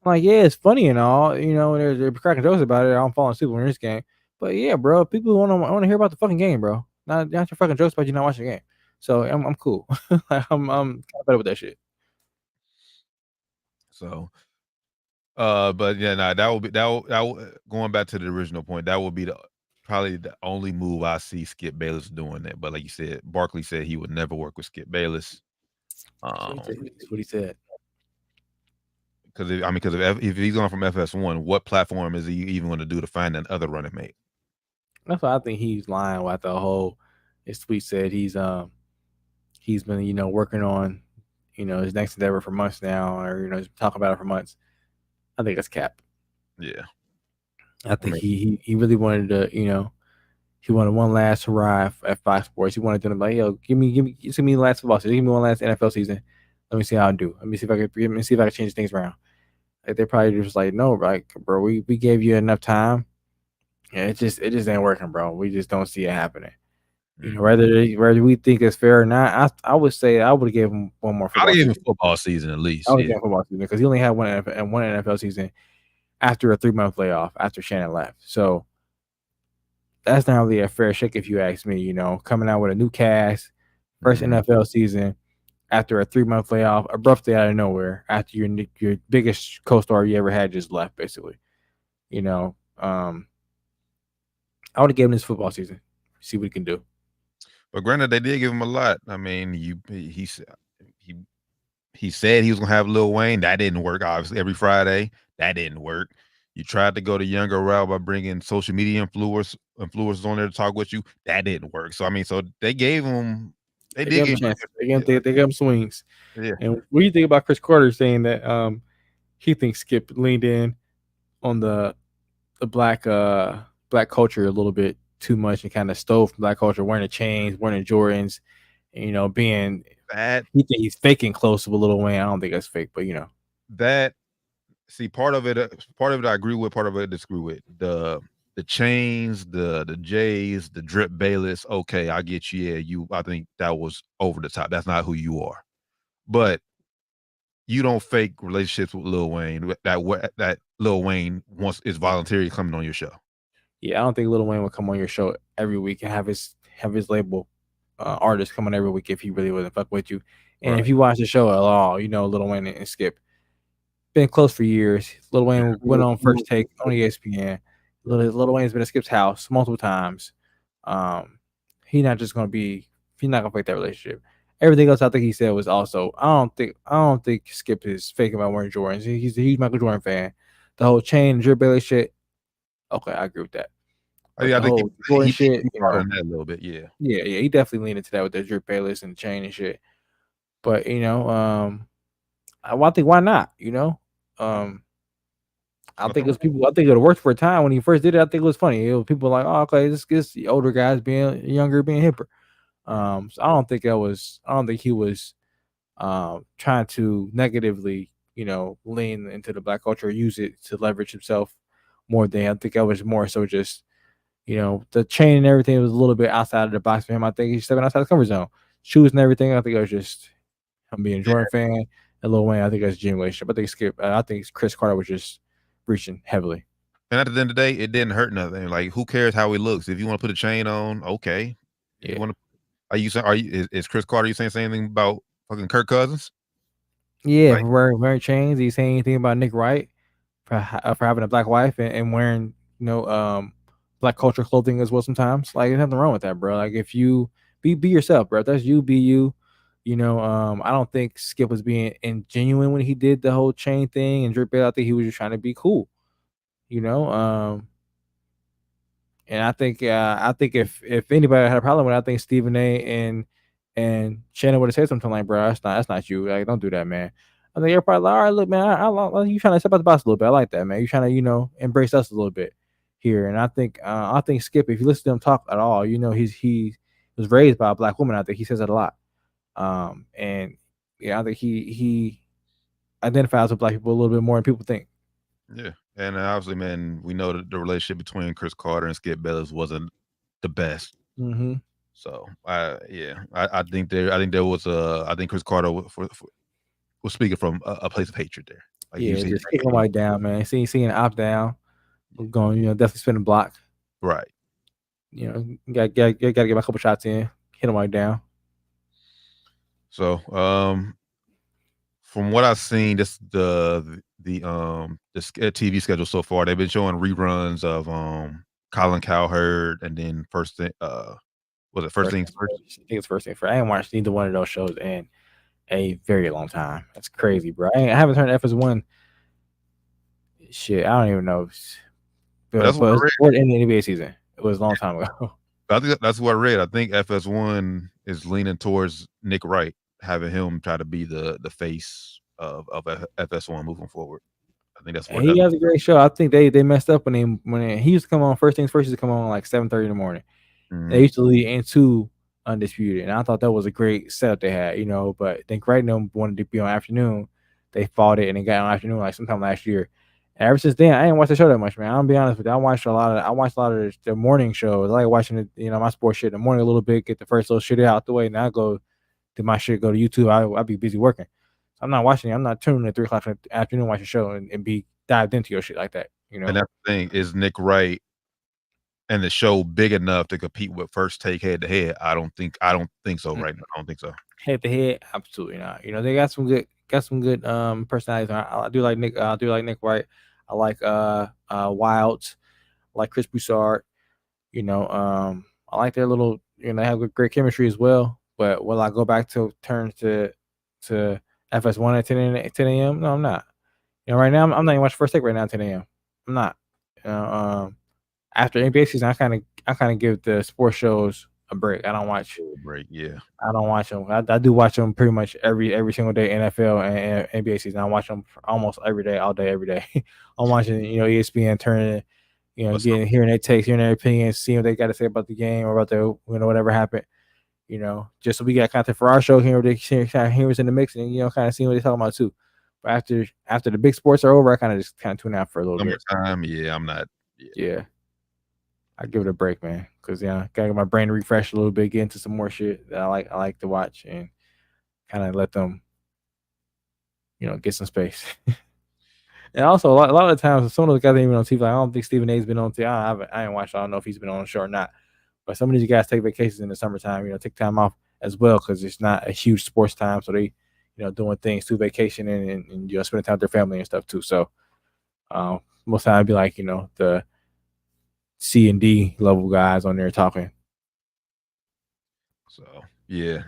Like, yeah, it's funny and all, they're cracking jokes about it. I'm falling asleep when this game, but yeah, bro, people want to hear about the fucking game, bro. Not your fucking jokes about you not watching the game. So I'm cool. I'm kind of better with that shit. So, but yeah, nah, going back to the original point, that would be probably the only move I see Skip Bayless doing that. But like you said, Barkley said he would never work with Skip Bayless. That's what he said. Because if he's going from FS1, what platform is he even going to do to find another running mate? That's why I think he's lying about the whole. His tweet said he's been working on his next endeavor for months now, or he's been talking about it for months. I think that's cap. Yeah, I think he really wanted to he wanted one last hurrah at Fox Sports. He wanted them to be like, yo, give me the last football season, give me one last NFL season. Let me see how I do. Let me see if I can change things around. Like, they're probably just like, no, like, bro, we gave you enough time. Yeah, it just ain't working, bro. We just don't see it happening. Whether we think it's fair or not, I would say I would have gave him one more football season. Football season at least. I would have given football season because he only had one NFL season after a 3-month layoff after Shannon left. So that's not really a fair shake if you ask me. Coming out with a new cast, first NFL season after a 3-month layoff, abruptly out of nowhere after your biggest co-star you ever had just left, basically. I would have given him this football season, see what he can do. But granted, they did give him a lot. I mean, he said he was gonna have Lil Wayne. That didn't work. Obviously, every Friday, that didn't work. You tried to go the younger route by bringing social media influencers on there to talk with you. That didn't work. So I mean, they gave him. They did give him. They gave him swings. Yeah. And what do you think about Chris Carter saying that he thinks Skip leaned in on the black culture a little bit too much and kind of stole from black culture, wearing the chains, wearing the Jordans, being that he think he's faking close to Lil Wayne. I don't think that's fake, but that. See, part of it I agree with, part of it I disagree with. The chains, the J's, the drip Bayless. Okay, I get you. Yeah, I think that was over the top. That's not who you are. But you don't fake relationships with Lil Wayne. That Lil Wayne is voluntarily coming on your show. Yeah, I don't think Lil Wayne would come on your show every week and have his label artists come on every week if he really wouldn't fuck with you. And Right. if you watch the show at all, Lil Wayne and Skip been close for years. Lil Wayne went on First Take on ESPN. Lil Wayne's been at Skip's house multiple times. He's not gonna fake that relationship. Everything else I think he said was also I don't think Skip is faking about wearing Jordans. He's a huge Michael Jordan fan. The whole chain and drip Bayless shit. Okay, I agree with that. But I think Jordan shit, that a little bit, yeah. Yeah, he definitely leaned into that with the drip Bayless and the chain and shit. But I think why not? I think it would have worked for a time when he first did it. I think it was funny. People were like, oh, okay, this the older guys being younger, being hipper. So I don't think he was trying to negatively, lean into the black culture, or use it to leverage himself more than I think I was more so just, the chain and everything was a little bit outside of the box for him. I think he's stepping outside the comfort zone. Shoes and everything, I think it was just him being a Jordan fan. And Lil Wayne, I think that's a genuine relationship. I think Chris Carter was just reaching heavily. And at the end of the day, it didn't hurt nothing. Like, who cares how he looks? If you want to put a chain on, okay. Yeah. You want to? Is Chris Carter? You saying anything about fucking Kirk Cousins? Yeah, like, wearing chains. Are you saying anything about Nick Wright for having a black wife and wearing black culture clothing as well? Sometimes, like, there's nothing wrong with that, bro. Like, if you be yourself, bro. If that's you, be you. I don't think Skip was being ingenuine when he did the whole chain thing and drip. I think he was just trying to be cool. And I think if anybody had a problem with it, I think Stephen A. and Shannon would have said something like, "Bro, that's not you. Like, don't do that, man." I think everybody like, "All right, look, man, I you trying to step out the box a little bit. I like that, man. You trying to embrace us a little bit here." And I think Skip, if you listen to him talk at all, he was raised by a black woman. I think he says that a lot. And yeah, I think he identifies with black people a little bit more than people think. Yeah, and obviously, man, we know that the relationship between Chris Carter and Skip Bayless wasn't the best. Mm-hmm. So, I think there was I think Chris Carter was speaking from a place of hatred there. Like, yeah, just kicking him right down, man. Seeing opt down, going, definitely spinning block. Right. You got to get my couple shots in, hit him right down. So, from what I've seen, this TV schedule so far, they've been showing reruns of Colin Cowherd, and then was it First Things First? I think it's First Things First. I ain't watched either one of those shows in a very long time. That's crazy, bro. I haven't turned FS1. Shit, I don't even know. But it was before the end of the NBA season. It was a long time ago. I think that's what I read. I think FS1 is leaning towards Nick Wright, having him try to be the face of FS1 moving forward. I think that's what he has a great show. I think they messed up when he used to come on First Things First. He used to come on like 7:30 in the morning. Mm-hmm. They used to lead into Undisputed, and I thought that was a great setup they had, But I think right now wanted to be on afternoon. They fought it and it got on afternoon like sometime last year. And ever since then, I ain't watched the show that much, man. I'm gonna be honest with you. I watched a lot of the morning shows. I like watching it, my sports shit in the morning a little bit, get the first little shit out the way. Now I go do my shit, go to YouTube. I'll be busy working. So I'm not watching it. I'm not tuning at 3 o'clock in the afternoon, watch the show and be dived into your shit like that. And that's the thing, is Nick Wright and the show big enough to compete with First Take head to head? I don't think so right now. I don't think so. Head to head, absolutely not. They got some good personalities. I do like Nick. I do like Nick Wright. I like Wilds. I like Chris Broussard. I like their little. They have great chemistry as well. But will I go back to turn to FS1 at 10 a.m.? No, I'm not. Right now I'm not even watching First Take right now at 10 a.m. I'm not. After NBA season, I kind of give the sports shows a break. I don't watch a break. Yeah, I don't watch them. I do watch them pretty much every single day. NFL and NBA season, I watch them almost every day, all day, every day. I'm watching, ESPN turning, hearing their takes, hearing their opinions, seeing what they got to say about the game or about the whatever happened. Just so we got content for our show here. They hear us in the mix and kind of seeing what they're talking about too. But after the big sports are over, I kind of tune out for a little bit. Summertime, yeah, I'm not. Yeah. I give it a break, man, because gotta get my brain refreshed a little bit, get into some more shit that I like to watch, and kind of let them, get some space. And also, a lot of the times, some of those guys ain't even on TV. Like, I don't think Stephen A's been on TV. I ain't watched. I don't know if he's been on the show or not. But some of these guys take vacations in the summertime. Take time off as well because it's not a huge sports time. So they, doing things to vacation and spending time with their family and stuff too. So, most time I'd be like, the C and D level guys on there talking. So yeah.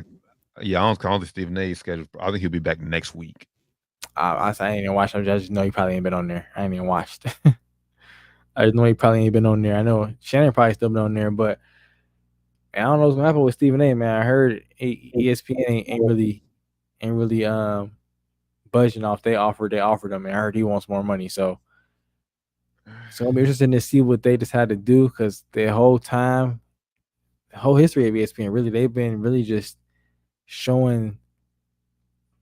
I don't think Stephen A's scheduled. I think he'll be back next week. I ain't even watched him. I just know he probably ain't been on there. I ain't even watched. I just know he probably ain't been on there. I know Shannon probably still been on there, but I don't know what's gonna happen with Stephen A. Man, I heard ESPN ain't really budging off. They offered him, and I heard he wants more money. So it'll be interesting to see what they decide to do because the whole history of ESPN, really, they've been really just showing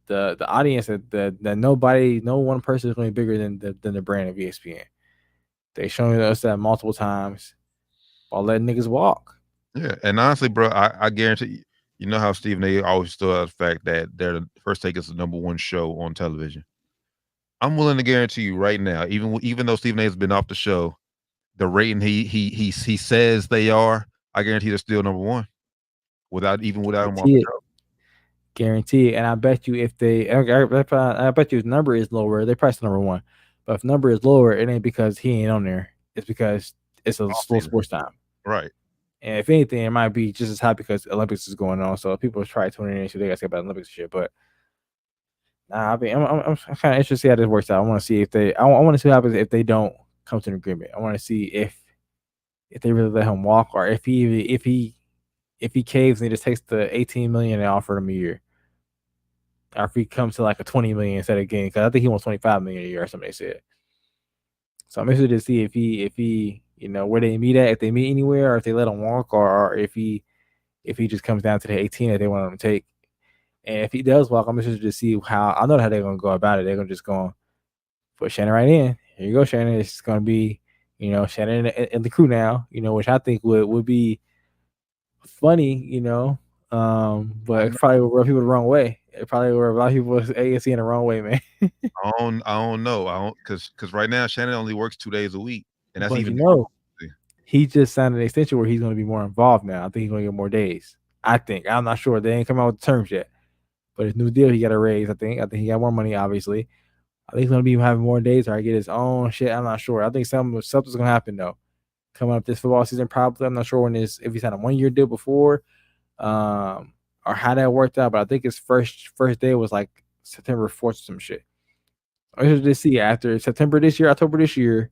the audience that no one person is going to be bigger than the brand of ESPN. They showing us that multiple times while letting niggas walk. Yeah, and honestly, bro, I guarantee you know how Stephen A. always stood out the fact that the First Take is the #1 show on television. I'm willing to guarantee you right now, even though Stephen A. has been off the show, the rating he says they are, I guarantee they're still #1 without him on the show. Guarantee it. And I bet you if I bet you his number is lower, they probably still #1. But if number is lower, it ain't because he ain't on there. It's because it's a slow sports time. Right. And if anything, it might be just as high because Olympics is going on. So people try tuning in and see they got to say about Olympics and shit. But nah, I'm kind of interested to see how this works out. I want to see I want to see what happens if they don't come to an agreement. I want to see if they really let him walk, or if he caves and he just takes the $18 million they offered him a year, or if he comes to like a $20 million instead of getting, because I think he wants $25 million a year or something they said. So I'm interested to see if he where they meet at, if they meet anywhere, or if they let him walk, or if he just comes down to the 18 that they want him to take. And if he does walk, I'm interested to see how they're going to go about it. They're going to just go put Shannon right in. Here you go, Shannon. It's going to be, Shannon and the crew now, which I think would be funny, but it probably will rub people the wrong way. It probably will rub a lot of people ANC in the wrong way, man. I don't know. Because right now Shannon only works 2 days a week, and that's even. He just signed an extension where he's going to be more involved now. I think he's going to get more days. I think. I'm not sure. They ain't come out with the terms yet. But his new deal, he got a raise. I think he got more money. Obviously, I think he's gonna be having more days, or I get his own shit. I'm not sure. I think something's gonna happen though. Coming up this football season, probably. I'm not sure when if he's had a 1 year deal before, or how that worked out. But I think his first day was like September 4th or some shit. I should just see after September this year, October this year,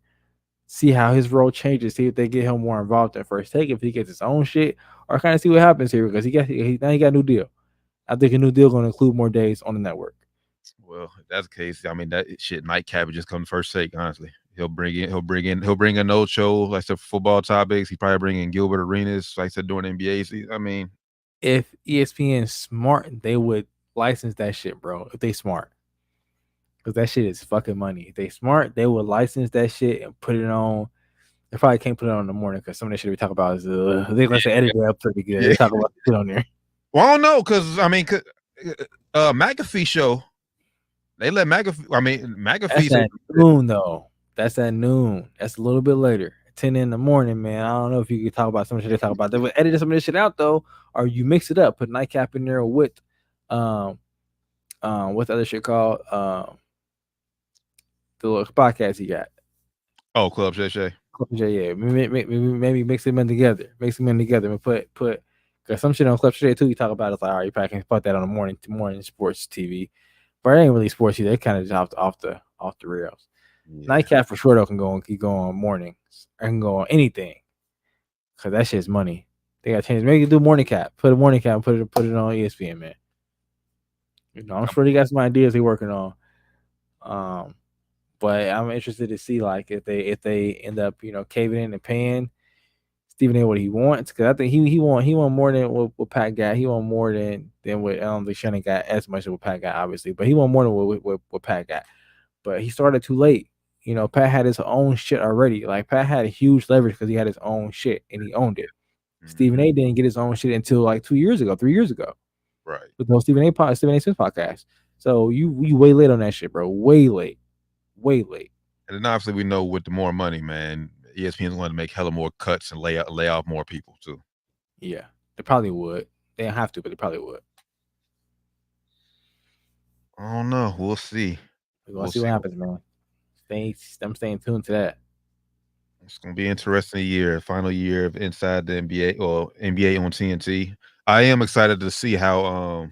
see how his role changes. See if they get him more involved at first take, if he gets his own shit, or kind of see what happens here because now he got a new deal. I think a new deal going to include more days on the network. Well, if that's the case, I mean that shit nightcap just come first take. Honestly, he'll bring in no show like the football topics. He probably bring in Gilbert Arenas like I said during the NBA. I mean, if ESPN's smart, they would license that shit, bro. If they smart, because that shit is fucking money. If they smart, they would license that shit and put it on. They probably can't put it on in the morning because some of the shit we talk about is they're gonna say edit it up pretty good. They talk about shit on there. Well, I don't know because I mean, McAfee show. They let McAfee. I mean, McAfee. That's at noon though. That's at noon. That's a little bit later. 10 in the morning, man. I don't know if you could talk about some of the shit they talk about. They would edit some of this shit out though, or you mix it up, put nightcap in there with what's the other shit called? The little podcast he got. Oh, Club Shay. Club Shay, yeah. Maybe mix them in together. Mix them in together and put because some shit on Club Shay too. You talk about it's like, all right, you probably can put that on the morning sports TV. But it ain't really sports either. They kind of just off the rails. Yeah. Nightcap for sure though can go on mornings. I can go on anything. Cause that shit's money. They got to change. Maybe do morning cap. Put a morning cap and put it on ESPN, man. You know, I'm sure they got some ideas they working on. But I'm interested to see like if they end up, you know, caving in and paying Stephen A what he wants, because I think he want more than what Pat got. He want more than what I don't think Shannon got as much as what Pat got, obviously, but he want more than what Pat got. But he started too late. You know, Pat had his own shit already. Like Pat had a huge leverage because he had his own shit and he owned it. Mm-hmm. Stephen A didn't get his own shit until like 3 years ago. Right. With no Stephen A Smith podcast. So you way late on that shit, bro. Way late. And then obviously we know with the more money, man, ESPN's going to make hella more cuts and lay off more people too. Yeah, they probably would. They don't have to, but they probably would. I don't know. We'll see. We'll see what happens, man. I'm staying tuned to that. It's going to be an interesting year. Final year of Inside the NBA or NBA on TNT. I am excited to see how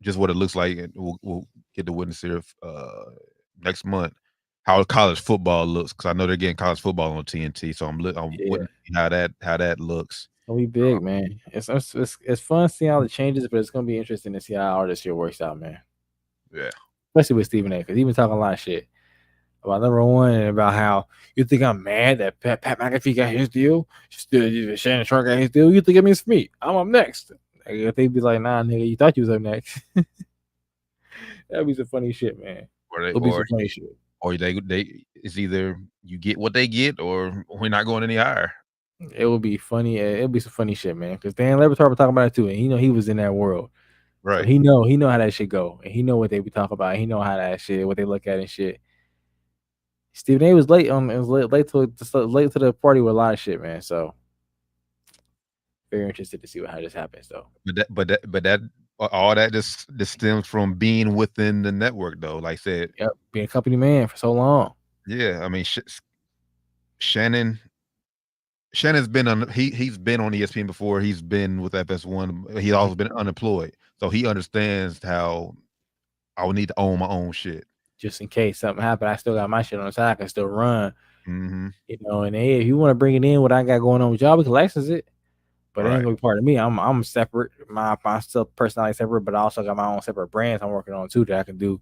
just what it looks like, and we'll get to witness here next month how college football looks, because I know they're getting college football on TNT, so I'm witnessing how that looks. It'll be big, man. It's fun seeing all the changes, but it's gonna be interesting to see how all this shit works out, man. Yeah, especially with Stephen A, because he's been talking a lot of shit about number one and about how you think I'm mad that Pat McAfee got his deal, Shannon Sharp got his deal. You think it means for me? I'm up next. Like, if they'd be like, nah, nigga, you thought you was up next. That'd be some funny shit, man. It'll be some funny shit. Or they it's either you get what they get, or we're not going any higher. It would be funny. It'll be some funny shit, man. Because Dan Lebertar was talking about it too, and he was in that world, right? So he know how that shit go, and he know what they be talking about. He know how that shit, what they look at and shit. Stephen A was late to the party with a lot of shit, man. So very interested to see how this happens, though. But that all that just stems from being within the network, though. Like I said, yep, being a company man for so long. Yeah, I mean, Shannon's been on. He's been on ESPN before. He's been with FS1. He's also been unemployed, so he understands how I would need to own my own shit. Just in case something happened, I still got my shit on the side. I can still run. Mm-hmm. You know, and hey, if you want to bring it in, what I got going on with y'all, we can license it. But it ain't gonna be part of me. I'm separate. My still personality separate, but I also got my own separate brands I'm working on too that I can do.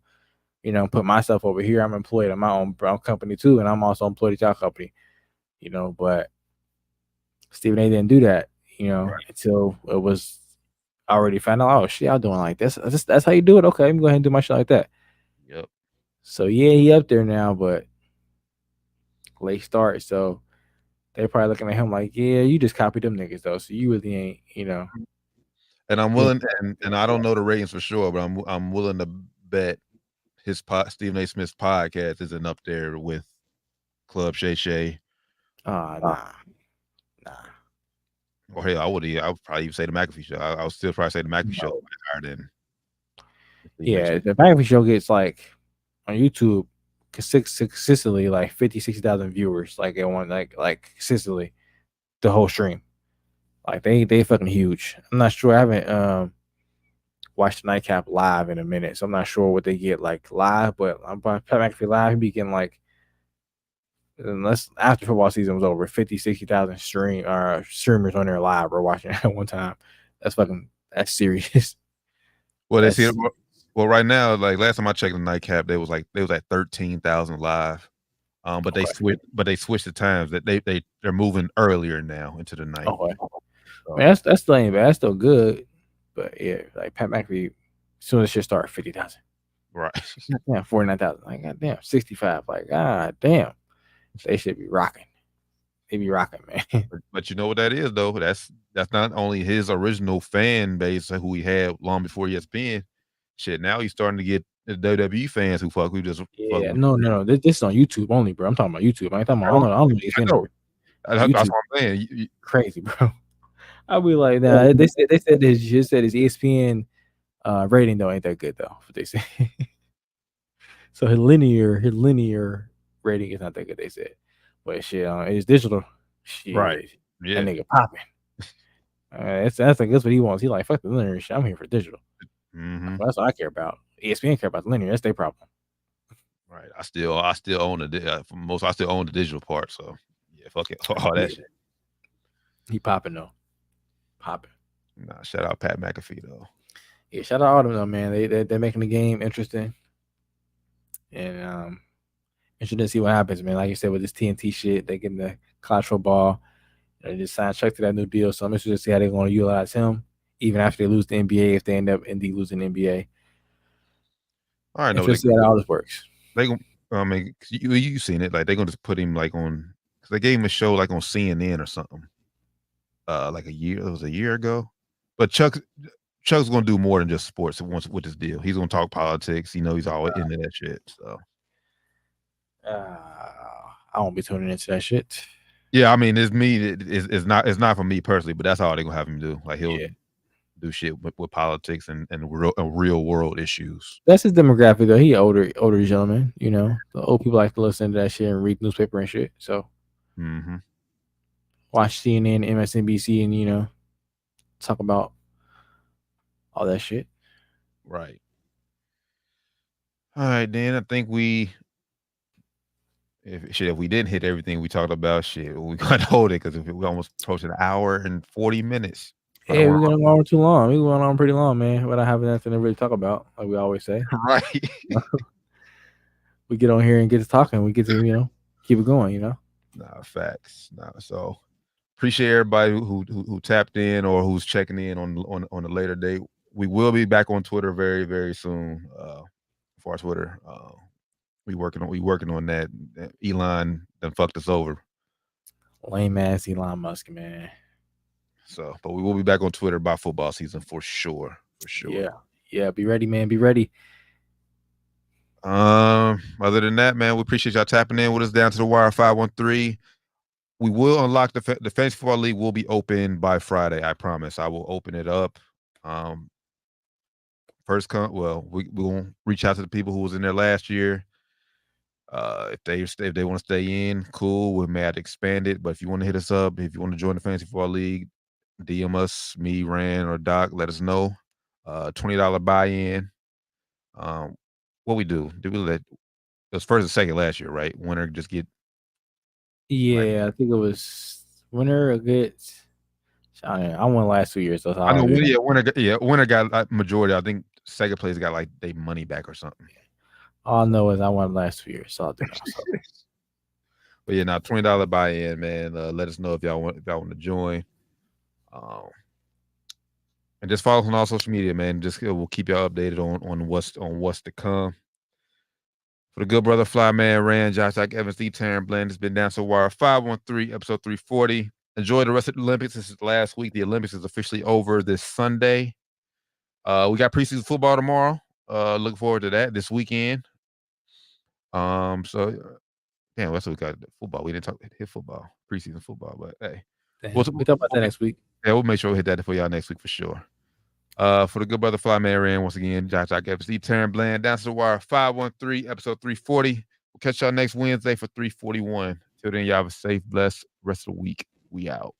You know, put myself over here. I'm employed at my own company too, and I'm also employed at y'all company. You know, but Stephen A didn't do that. You know, until it was already found out. Oh shit, y'all doing like this? That's how you do it. Okay, let me go ahead and do my shit like that. Yep. So yeah, he up there now, but late start. So they probably looking at him like, yeah, you just copied them niggas though, so you really ain't, you know. And I'm willing, and I don't know the ratings for sure, but I'm willing to bet his Stephen A. Smith's podcast isn't up there with Club Shay. Nah. Or hell, I would probably even say the McAfee show. I would still probably say the McAfee show higher than. Yeah, the McAfee show gets like on YouTube consistently like 50,000-60,000 viewers, like at one like consistently the whole stream. Like they fucking huge. I'm not sure. I haven't watched the Nightcap live in a minute, so I'm not sure what they get like live. But I'm Pat McAfee live. He be getting like, unless after football season was over, 50,000-60,000 streamers on there live or watching at one time. That's serious. Well, they see it. Well, right now, like last time I checked the Nightcap, they was at 13,000 live. But they switched the times that they're moving earlier now into the night. Okay. Man, that's still ain't bad. That's still good. But yeah, like Pat McAfee, as soon as shit start 50,000. Right. Yeah, 49,000. Like goddamn, 65. Like damn, they should be rocking. They be rocking, man. But you know what that is though? That's not only his original fan base who he had long before ESPN. Shit, now he's starting to get the WWE fans who fuck. Who just yeah. No. This is on YouTube only, bro. I'm talking about YouTube. I ain't talking about. I don't know ESPN. That's what I'm saying. Crazy, bro. I'll be like, nah. They said his ESPN rating though ain't that good though. What they say. So his linear rating is not that good. They said, but shit, it's digital. Shit, right? Yeah, that nigga popping. That's what he wants. He like fuck the linear shit. I'm here for digital. Mm-hmm. That's what I care about. ESPN care about the linear. That's their problem. Right. I still own I still own the digital part. So yeah, fuck it, all that shit. He popping though. Popping. Nah, shout out Pat McAfee though. Yeah, shout out all of them though, man. They're making the game interesting. And interested to see what happens, man. Like you said, with this TNT shit, they getting the college football. They just signed Chuck to that new deal. So I'm interested to see how they're going to utilize him, even after they lose the NBA, if they end up indeed losing the NBA. All right, no, see how all this works. They gonna, I mean, you seen it? Like they're gonna just put him like on. Cause they gave him a show like on CNN or something. Like it was a year ago. But Chuck's gonna do more than just sports with this deal. He's gonna talk politics. You know, he's always into that shit. So I won't be tuning into that shit. Yeah, I mean, it's me. It's not for me personally, but that's all they're gonna have him do. Like he'll do shit with politics and real world issues. That's his demographic though. He older gentleman, you know. The old people like to listen to that shit and read newspaper and shit. So watch CNN, MSNBC, and you know, talk about all that shit. Right. All right, then I think if we didn't hit everything we talked about, we got to hold it because we almost approached an hour and 40 minutes. Yeah, we're going on too long. We're going on pretty long, man. Without having nothing to really talk about, like we always say. Right. We get on here and get to talking. We get to, keep it going, Nah, facts. Nah, so appreciate everybody who tapped in or who's checking in on a later date. We will be back on Twitter very, very soon. For our Twitter, we working on that. Elon done fucked us over. Lame ass Elon Musk, man. So, but we will be back on Twitter by football season for sure. Yeah. Be ready, man. Be ready. Other than that, man, we appreciate y'all tapping in with us down to the wire 513. We will unlock the Fantasy Football League will be open by Friday. I promise. I will open it up. We will reach out to the people who was in there last year. If they want to stay in, cool. We may have to expand it, but if you want to hit us up, if you want to join the Fantasy Football League, DM us, me, Rand, or Doc. Let us know. $20 buy-in. What we do? Did we let? It was first and second last year, right? Winner just get. Yeah, I think it was winner gets. I won the last 2 years. So I know. Winner got majority. I think second place got like they money back or something. All I know is I won the last 2 years, so I'll do that. But yeah, now $20 buy-in, man. Let us know if y'all want to join. And just follow us on all social media, man. We'll keep y'all updated on what's to come. For the good brother Flyman, Rand, Josh, Evans, D. Taryn Blend, it's been Down to the Wire 513, episode 340. Enjoy the rest of the Olympics. This is the last week. The Olympics is officially over this Sunday. We got preseason football tomorrow. Looking forward to that this weekend. So damn, that's what we got. Football. We didn't hit football, preseason football, but hey, we'll talk about that next week. Yeah, we'll make sure we hit that for y'all next week for sure. For the good brother Flyman ran once again, Josh FSC, Taryn Bland, Down to the Wire 513, episode 340. We'll catch y'all next Wednesday for 341. Till then, y'all have a safe, blessed rest of the week. We out.